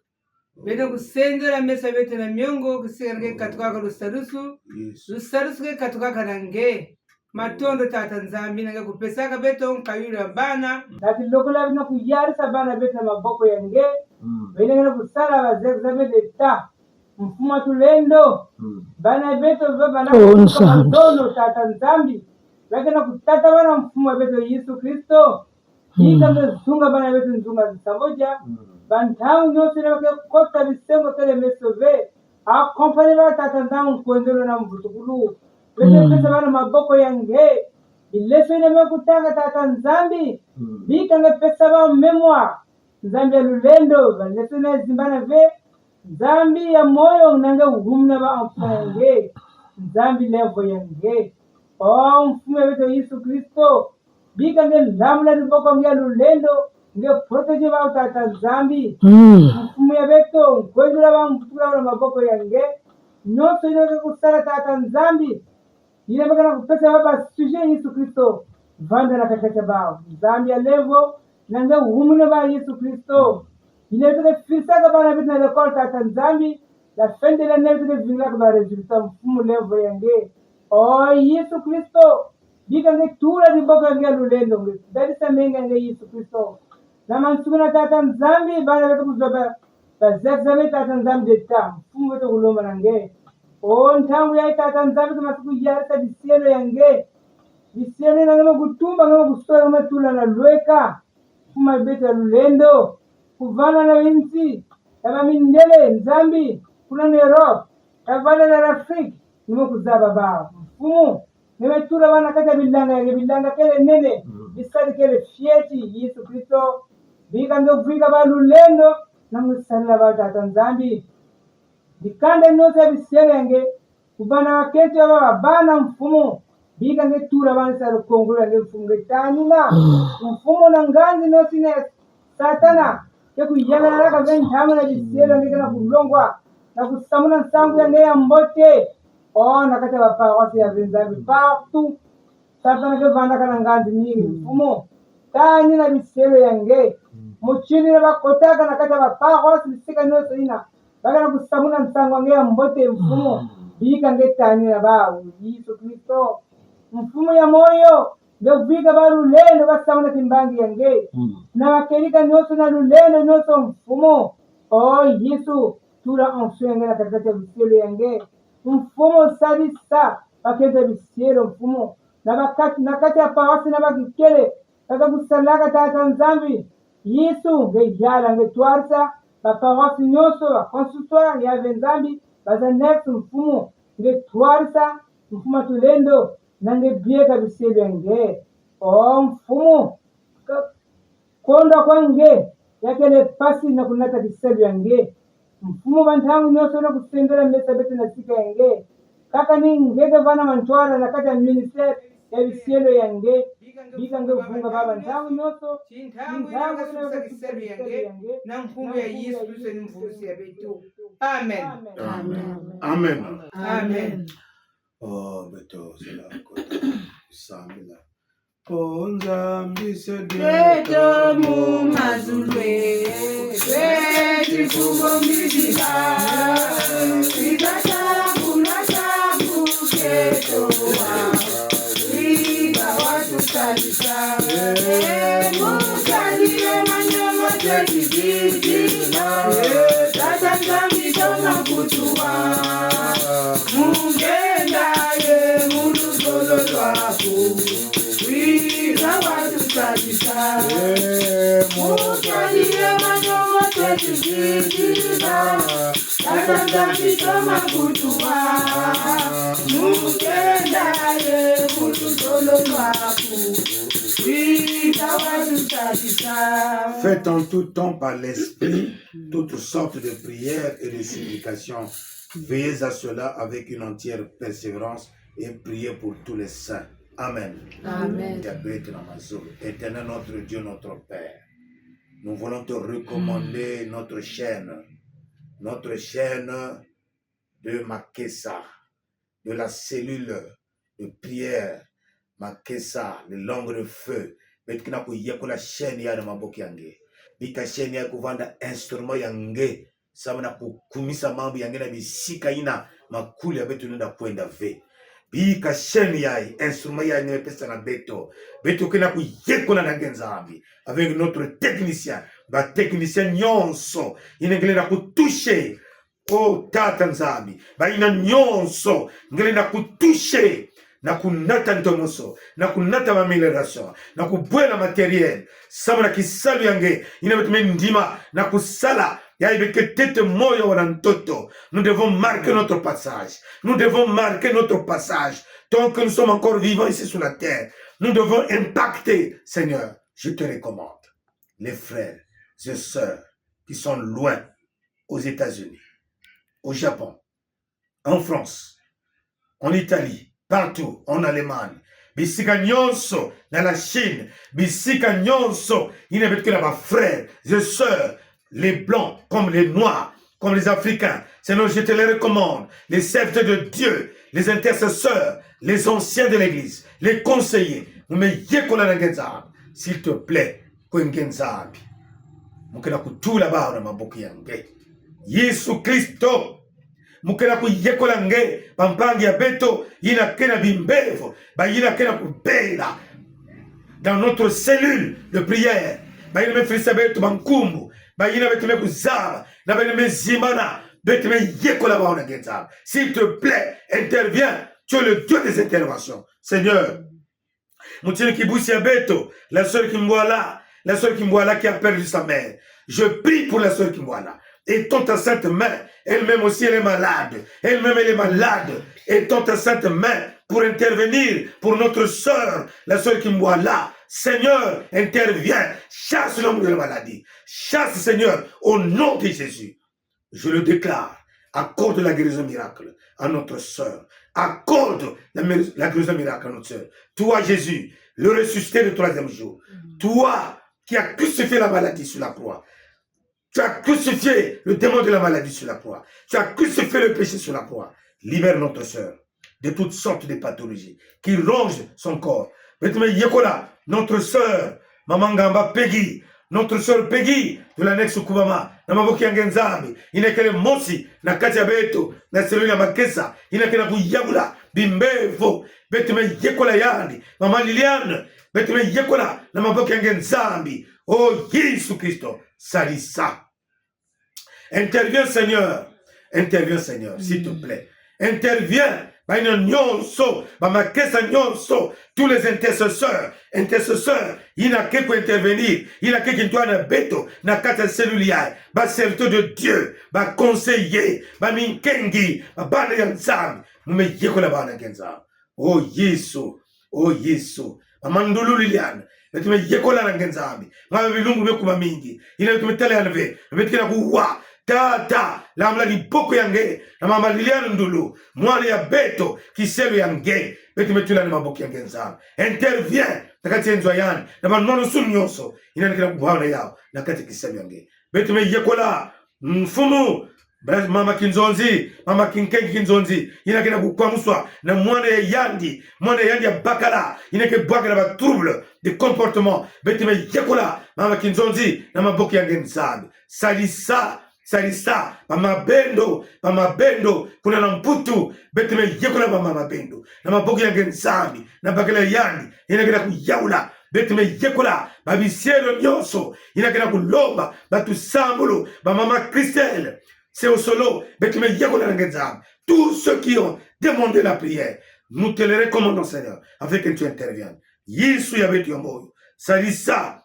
beto kusendela mesa beto na miongo kusikarike katukaka lusarusu ke katukaka nange matondo tata nzambi nange kupesaka beto nkayulu ya bana lati lokola bina kuyarisa bana beto na maboko yange benengena kusala wazee kuzame leta mfuma tulendo bana beto bana kudono tata nzambi lakini kutata bana mfumo beto Yesu Kristo ika mzunga bana beto nzunga zisamoja bantangu nyote na kota bisengo kele mesove akompani ba tata nzambi kuendelo na mvutukulu beto pesa bana maboko yange ileso ina mekutanga tata nzambi bika nge pesa ba memoire nzambi ya lulendo baleso na zimbana ve nzambi ya moyo nange uhumna ba mfuyange nzambi levo yange mfume beto Yesu Kristo bika nge lamla niboko nge lulendo nge protege ba tata nzambi mfume ya beto kwendula ba mfutukula ba maboko yange nyoso ino kusala tata nzambi ina bagana kupesa baba suje Yesu Kristo vanda na katika bao nzambi ya levo nange uhumna ba Yesu Kristo ile tete fisaka bana beto na lekol tata nzambi la fin de l'année tete vingla ba resultat mfume levo yange Yesu Kristo bika nge tula riboko nge lulendo nge dari samenga nge Yesu Kristo na mansukuna tata nzambi bana betu kuzoba bazexame tata nzambi deta mfumu betu kulomba nange o ntangu ya tata nzambi kumasiku yarisa bisielo yange bisielo nange kutumba ngama kustoya ngama tula na lweka kuma betu ya lulendo kuvana na winsi kama mindele nzambi kuna nero kavana na rafiki nimo kuzaba bao mfumu nimetula wana kata bilanga yange bilanga kele nene bisadi kele fieti Yesu Kristo bika ndo vika balulendo namusalla batata nzambi bikande nosa biserenge kubana wakete bana mfumu bika ngetura bana saro kongula nge mfumu ngetanina mfumu na nganzi nosine satana ke kuyana ka ventama na bisero nge kana kulongwa na kusamuna nsangu yange ya mbote nakata bapa wasi ya nzambi partout satana ke vanda kana nganzi mingi mfumu tani na bisero yange muchini na bakotaka na kata bapa wasi bisika noso ina bagana kusamuna nsangu yange ya mbote mfumu bika ngetani na bawo Yesu Kristo mfumu ya moyo ngevika balulendo basamuna timbangi yange na wakelika noso na lulendo noso mfumu Yesu tula onswenge na katikati biselo yange mfumu sadisa bakete biselo mfumu na kati ya pawasi na bakikele kaka kusalaka tata nzambi Yesu ngejala ngetwarsa bapawasi nyoso bakonsultoire ya nzambi bazanex mfumu ngetwarsa mfumu tulendo na ngebieka biselo yange mfumu konda kwange yakele pasi na kunata biselo yange mfumu bantangu nyoso na kusengera mesa betu na sika yange kaka ni ngege vana mantwara na kata minister ya biselo yange bika ngefunga baba ntangu nyoso Chintangu na kiselu yange na mfumu ya Yesu Kristo ni mfurusi ya betu. Amen. Amen. Amen. Beto sela kota samila ponza mbise Beto mu mazulwe beti kubo mbidila Ikata kunata kuketo Iba watu salisa Mukalie manyomo teki jijila Tata nzambi toma kutuwa Mungenda ye mulu solo lwaku Iba watu salisa Mukalie manyomo teki jijila Tata nzambi toma kutuwa Mungenda ye mulu solo lwaku Faites en tout temps par l'esprit toutes sortes de prières et de supplications. Veillez à cela avec une entière persévérance et priez pour tous les saints. Amen. Amen. Éternel notre Dieu, notre Père, nous voulons te recommander notre chaîne de Makessa, de la cellule de prière Makessa, le langue de feu. Betkina kuyekola chaîne ya na maboki yange. Bika chaîne ya kuvanda instrument yange. Samana kukumisa mambo yange na bisika ina makuli ya betu nenda kwenda ve. Bika chaîne ya instrument ya nge pesa na beto. Beto kina kuyekola na ngenzambi. Avec notre technicien. Ba technicien nyonso. Inengele na kutoucher. Tata nzambi. Ba ina nyonso. Ngele na kutoucher. Na kunata ntomoso, na kunata mameleration, na kubwela matériel, sama na kisalu yange, inabetume ndima, na kusala, ya ibeke tete moyo wana ntoto. Nous devons marquer notre passage. Nous devons marquer notre passage. Tant que nous sommes encore vivants ici sur la terre, nous devons impacter. Seigneur, je te recommande les frères et sœurs qui sont loin, aux États-Unis, au Japon, en France, en Italie, partout, en Allemagne, bisika nyonso, dans la Chine, bisika nyonso, il n'y a que là-bas, frères et sœurs, les blancs comme les noirs, comme les africains. Seigneur, je te les recommande, les serviteurs de Dieu, les intercesseurs, les anciens de l'église, les conseillers, s'il te plaît, Kwengenzabi, mukena kutula ba na maboki yange. Yesu Kristo, mukena kuyekola nge pampangi ya beto yina kena bimbevo ba yina kena kubela dans notre cellule de prière baina mefrisa betu bankumbu baina betu mekuzaba na baina mezimana betu meyekola baona genzaba. S'il te plaît, interviens. Tu es le Dieu des interventions, Seigneur. Moutine Kiboussia Beto, la sœur Kimboala, qui a perdu sa mère. Je prie pour la sœur Kimboala. Et tends ta sainte main, elle-même aussi elle est malade. Elle-même elle est malade. Et tends ta sainte main pour intervenir pour notre sœur, la sœur Kimboala. Seigneur, interviens, chasse l'homme de la maladie. Chasse, Seigneur, au nom de Jésus. Je le déclare. Accorde la guérison miracle à notre sœur. Accorde la guérison miracle à notre sœur. Toi, Jésus, le ressuscité le 3e jour. Toi qui as crucifié la maladie sur la croix. Tu as crucifié le démon de la maladie sur la croix. Tu as crucifié le péché sur la croix. Libère notre sœur de toutes sortes de pathologies qui rongent son corps. Notre sœur, Maman Gamba Peggy, notre sœur Peggy de l'annexe Kubama, na maboki ngenzami, inekele mosi na kati ya beto na seluli ya makesa, inekele kuyabula bimbevo, betume yekola yandi, Mama Liliane, betume yekola na maboki ngenzami. Oh Jésus Christ, salissa. Interviens Seigneur, s'il te plaît. Interviens. Baina nyonso, bamakesa nyonso, tous les intercesseurs, il n'a qu'à intervenir, il n'a qu'à na beto, na kata cellulière, ba serviteur de Dieu, ba conseiller, ba minkengi, ba bana yanzam, mume yekola bana yanzam. Oh Yesu, Amandulu Liliane, betume yekola na yanzam, ma bilungu mekuma mingi, ina tumetele anve, betkina kuwa. Tata, lamla di boko yange, na Mama Liliane Ndulu, mwana ya beto, kiselu yange, betu metula na maboki yange nzama. Intervient, nakati enzo yani, na manono sunyonso, inanikina kubuhana yao, nakati kiselu yange. Betu me yekola, mfumu, Mama Kinzonzi, Mama Kinkengi Kinzonzi, inakina kukwamuswa, na mwana ya yandi ya bakala, inake bakala ba trouble de comportement, betu me yekola, Mama Kinzonzi, na maboki yange nzama. Salisa, mama bendo, kuna na mputu, betime yekola mama bendo, na maboki yange nzambi, na bakela yani, inakena kuyaula, betime yekola, babisiero nyonso, inakena kulomba, batu sambulo, mama Christelle, c'est au solo, betime yekola yange nzambi. Tous ceux qui ont demandé la prière, nous te les recommandons Seigneur, afin que tu interviennes. Yesu ya betu yamboyo, salisa,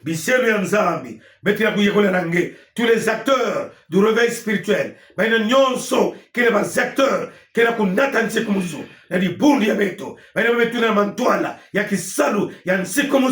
Biselu ya nzambi, betina kuyekola nange, tous les acteurs du réveil spirituel, baina nyonso, kene bas acteurs, kene kunata nsikumu, na di bundi ya beto, baina betu na mantuala, ya kisalu, ya nsikumu,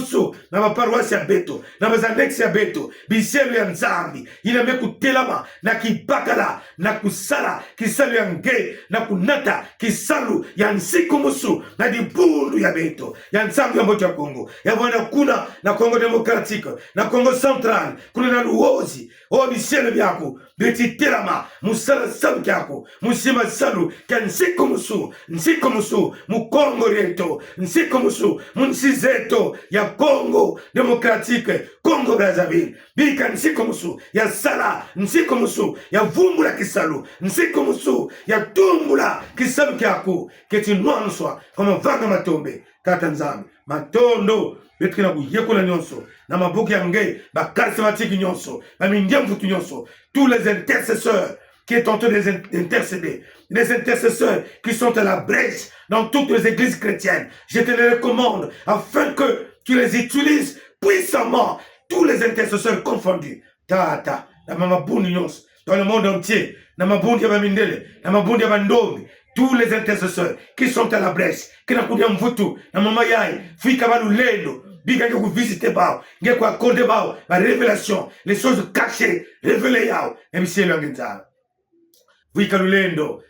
na maparuasi ya beto, na mazanexi ya beto, biselu ya nzambi, ina meku telama, na kibakala, na kusala, kisalu ya nge, na kunata, kisalu, ya nsikumu, na di bundi ya beto, ya nzambi ya mbote ya Kongo, ya wana kuna, na Kongo Demokratique, na Kongo Central, kuna na luozi, o biselu byako, beti telama, musala salu kyako, musima salu, kya nsikomusu, mukongo rieto, nsikomusu, munsizeto, ya Kongo Demokratique, Kongo Brazzaville, bika nsikomusu, ya sala, nsikomusu, ya vumbula kisalu, nsikomusu, ya tumbula kisalu kyako, keti nwanswa, kama vanga matombe, kata nzambi, matondo, betkina kuyekola nyonso, na maboki yange, ba charismatique nyonso, ba mindiam futu nyonso, tous les intercesseurs qui est en train d'intercéder, les intercesseurs qui sont à la brèche dans toutes les églises chrétiennes, je te les recommande afin que tu les utilises puissamment, tous les intercesseurs confondus. Tata, la mama bundi nyonso, dans le monde entier, na mabundi ya bamindele, na mabundi ya bandomi, tous les intercesseurs qui sont à la brèche, qui n'a pas mvutu, na mama yai, fika balu lendo, biga nge visiter bao, nge kwa accorde bao, la révélation, les choses cachées, révélées yao, et monsieur l'angenzara. Vika lulendo,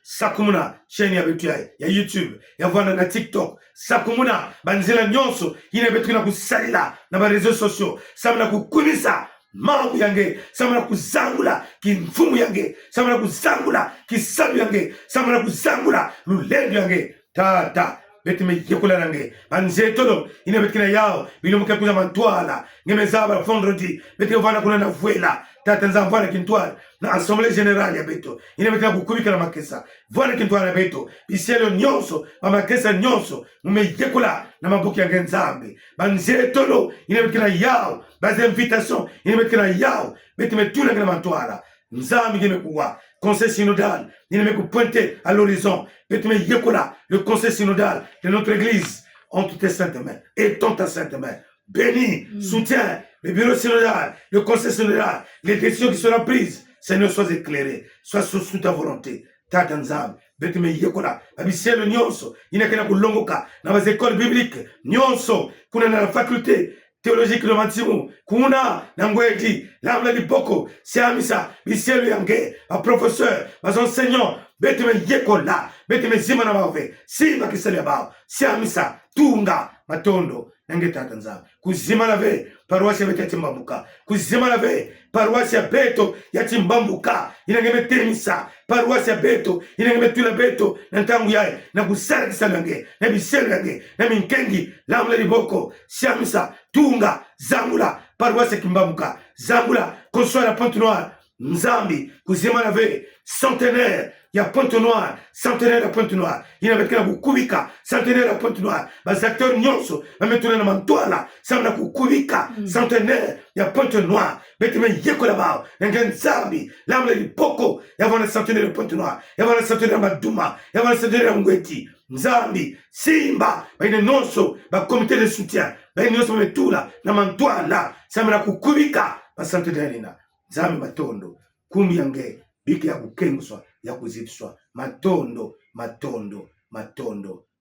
sakumuna, chaîne ya betu ya YouTube, ya vana na TikTok, sakumuna, banzela nyonso, yine betu na kusalila, na ba réseaux sociaux, samna kukumisa, mambo yange, samana kuzangula kimfumu yange, samana kuzangula kisalu yange, samana kuzangula lulendo yange. Tata betime yekola nange banzetolo ine betkina yao bilomuke kuza mantwala ngemezaba vendredi betike vana kuna na vuela tatanza mvana kintwala na assemblée générale ya beto ina bekina kukubika na makesa vana kintwala beto bisielo nyonso ba makesa nyonso mumeyekula na mabuki ya ngenzambe banzetolo ina bekina yao bas invitation ina bekina yao beti metula ngena mantwala nzambi ngeme kuwa conseil synodal ina meku pointer à l'horizon beti meyekula le conseil synodal de notre église entre tes saintes mains et ton ta sainte main bénis, soutiens le bureau synodal, le conseil synodal, les décisions qui seront prises. Seigneur, sois éclairé, sois sous ta volonté. Tata Nzambe, betime yekola, abisielo nyonso, inakena kulongoka, na bas écoles bibliques, nyonso, kuna na la faculté théologique de Mantimu, kuna na ngwedi, l'amla di boko, siamisa, bisielo yange, ba professeur, bas enseignants, betime yekola, betime zima na bave, simba kisele bao, siamisa, tunga, matondo, nange tata Nzambe kuzima la ve paroisse ya Timbambuka kuzima la ve paroisse ya beto ya Timbambuka inangeme temisa paroisse ya beto inangeme tula beto na ntangu yae na kusara kisalange na biselo yange na minkengi lamla liboko siamisa tunga zambula paroisse ya Kimbambuka zambula Consoir la Pointe Noire Nzambi kuzima la ve centenaire ya Pointe Noire, centenaire ya Pointe Noire, inabekena kukubika centenaire ya Pointe Noire, bas acteurs nyonso bametuna na mantwala samna kukubika centenaire ya Pointe Noire, betime yekola bao nanga Nzambi lamla lipoko ya wana centenaire ya Pointe Noire, ya wana centenaire ya Maduma, ya wana centenaire ya Ngweti, Nzambi simba baine nonso ba comité de soutien, baine nonso bametula na mantwala samna kukubika ba centenaire na Nzambi matondo kumbi yange biki ya kukenguswa ya kuzitiswa matondo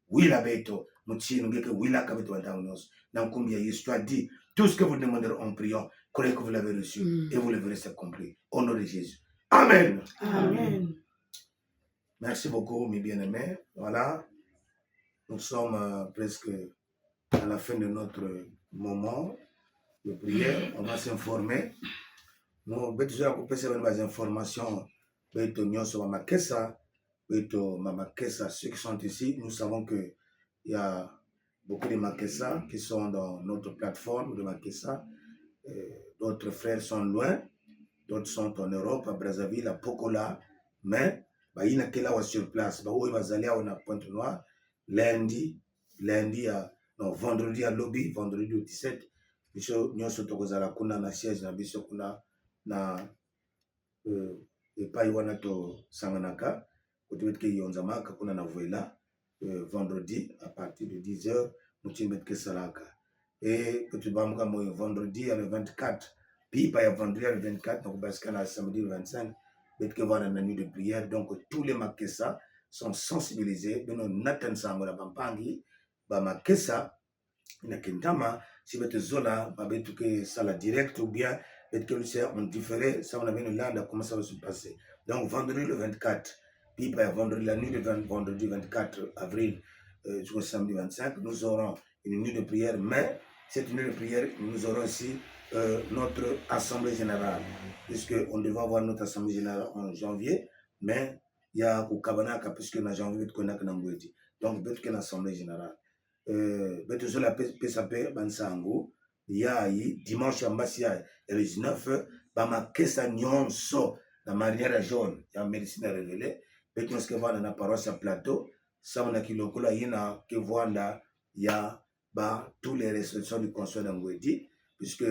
wila beto mutino ngeke wila kabeto wandangonos na nkumbi ya Yesu a dit tout ce que vous demanderez en priant croyez que vous l'avez reçu et vous le verrez s'accomplir au nom de Jésus. Amen. Amen. Merci beaucoup mes bien-aimés. Voilà, nous sommes presque à la fin de notre moment de prière. On va s'informer. Nous besoin couper ces informations. Beto nyonso mamakesa, beto mamakesa, ceux qui sont ici, nous savons que il y a beaucoup de makesa qui sont dans notre plateforme de makesa. D'autres frères sont loin, d'autres sont en Europe, à Brazzaville, à Pokola, mais il y en a qui sont sur place. Ils vont aller à Pointe Noire vendredi à lobby, vendredi au 17. Nous sommes kuna na siège na biso kuna na epai wana to sanganaka kotibetke yonzamaka kuna na vuela vendredi à partir de 10h mutimbetke salaka et kotibamuka mo vendredi le 24 pipa ya vendredi le 24 donc baskana samedi le 25 betke wana na nuit de prière. Donc tous les makesa sont sensibilisés beno natan sangola bampangi ba makesa na kintama si bete zola babetuke sala direct ou bien que le ciel on différé, ça on avait une lande, comment ça va se passer. Donc vendredi le 24, puis vendredi, la nuit de vendredi 24 avril jusqu'au samedi 25, nous aurons une nuit de prière, mais cette nuit de prière, nous aurons aussi notre assemblée générale, puisqu'on devait avoir notre assemblée générale en janvier, mais il y a au Kabanaka, puisque en janvier, donc peut-être qu'une assemblée générale. Peut-être que la PSAP, Bansango, yayi dimanche ambasi ya le 19 bamakesa nyonso na manière jaune ya médecine révélée beto ske vana na paroisse ya plateau sama kilokola yina ke vanda ya ba tous les restrictions du conseil d'Angwedi, puisque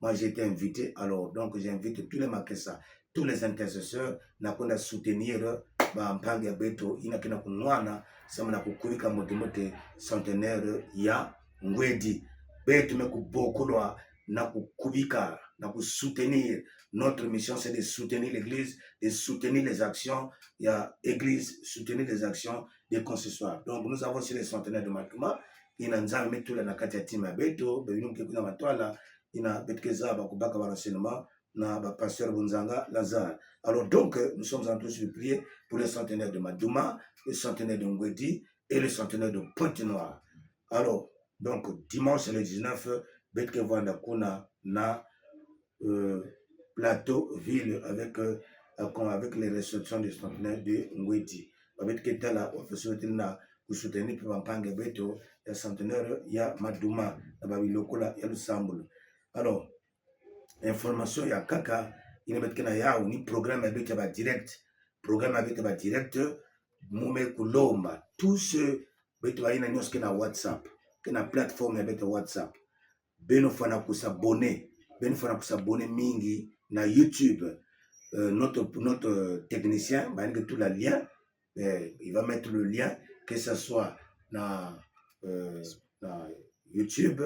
moi j'ai été invité. Alors donc j'invite tous les makesa, tous les intercesseurs na kwenda soutenir ba mpango ya beto ina kina kunwana sama na kukulika motemote centenaire ya Ngwedi. Beto me kubokolwa na kukubika na soutenir. Notre mission c'est de soutenir l'église, de soutenir les actions il y a église, soutenir les actions des consistoires. Donc nous avons aussi les centenaires de Makuma ina nzambe metula na kati ya timu ya beto bebinu kuna matwala ina betkeza bakubaka ba renseignement na ba pasteur Bunzanga Lazare. Alors donc nous sommes en train de prier pour les centenaires de Maduma, le centenaire de Ngwedi et le centenaire de Pointe Noire. Alors donc dimanche le 19 betke vanda kuna na plateau ville avec les restrictions du centenaire de Ngwedi. Betke tala officialité na kusoutenir pour mpange beto ya centenaire ya Maduma na babilokola ya Lusambulu. Alors information ya kaka ina betu kena yao ni programme betu ba direct programme betu ba direct mume kulomba tout ce betu ba ina nyos kena WhatsApp kena plateforme betu WhatsApp beno fana kusabone mingi na YouTube. Notre technicien va mettre tout le lien, il va mettre le lien, que ce soit dans YouTube,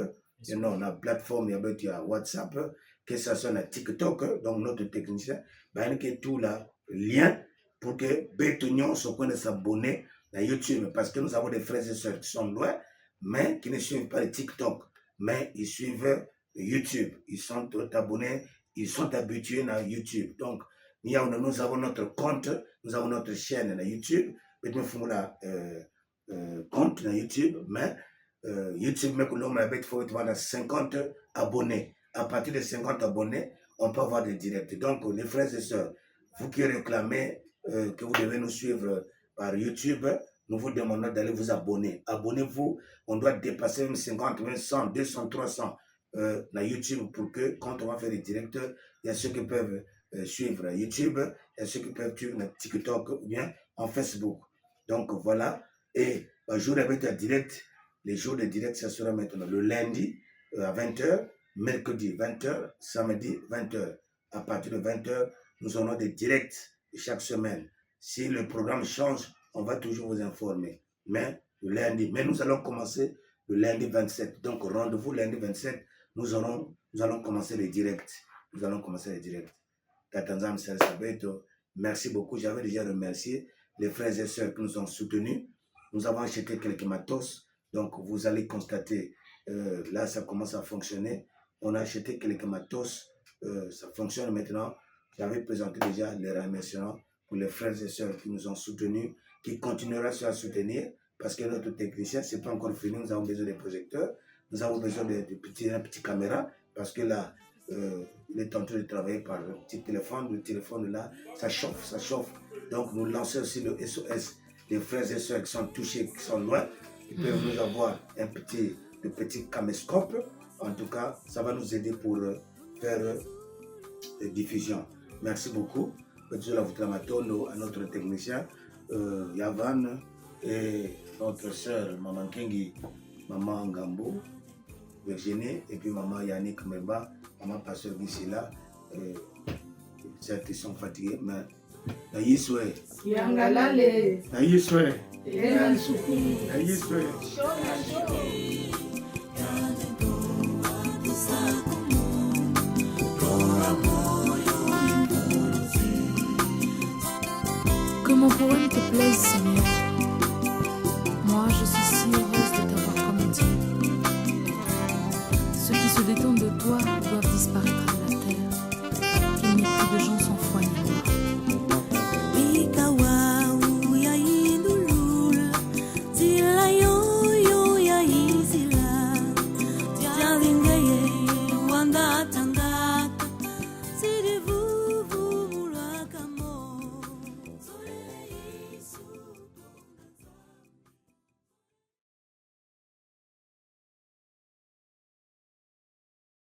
non, la plateforme, il y a WhatsApp, que ce soit dans TikTok, donc notre technicien va mettre tout le lien pour que Bétonion se connaisse s'abonner à YouTube, parce que nous avons des frères et sœurs qui sont loin, mais qui ne suivent pas le TikTok, mais ils suivent YouTube, ils sont abonnés, ils sont habitués à YouTube. Donc, nous avons notre compte, nous avons notre chaîne sur YouTube, mais nous faisons compte sur YouTube, mais YouTube, il faut avoir 50 abonnés. À partir de 50 abonnés, on peut avoir des directs. Donc, les frères et sœurs, vous qui réclamez que vous devez nous suivre par YouTube, nous vous demandons d'aller vous abonner. Abonnez-vous, on doit dépasser même 50, 100, 200, 300 sur YouTube pour que quand on va faire des directs, il y a ceux qui peuvent suivre YouTube, il y a ceux qui peuvent suivre TikTok ou bien en Facebook. Donc voilà, et un jour avec un direct, les jours de direct, ça sera maintenant le lundi à 20h, mercredi 20h, samedi 20h. À partir de 20h, nous aurons des directs chaque semaine. Si le programme change, on va toujours vous informer. Mais le lundi, mais nous allons commencer le lundi 27. Donc rendez-vous lundi 27, nous allons commencer les directs. Nous allons commencer les directs. Merci beaucoup. J'avais déjà remercié les frères et sœurs qui nous ont soutenus. Nous avons acheté quelques matos. Donc vous allez constater, là ça commence à fonctionner. On a acheté quelques matos. Ça fonctionne maintenant. J'avais présenté déjà les remerciements pour les frères et sœurs qui nous ont soutenus, qui continueront à soutenir, parce que notre technicien, ce n'est pas encore fini, nous avons besoin de projecteurs, nous avons besoin de petites caméras, parce que là, il est en train de travailler par le petit téléphone, le téléphone là, ça chauffe. Donc nous lançons aussi le SOS, les frères et sœurs qui sont touchés, qui sont loin, ils peuvent nous avoir un petit caméscope. En tout cas, ça va nous aider pour faire des diffusions. Merci beaucoup. À notre technicien Yavan et notre sœur Maman Kengi, Maman Ngambo, Virginie, et puis Maman Yannick Meba, Maman Pasteur Gisela. Certes, ils sont fatigués, mais Naïswe. Naïswe. Naïswe. Como poem te plaît, Seigneur.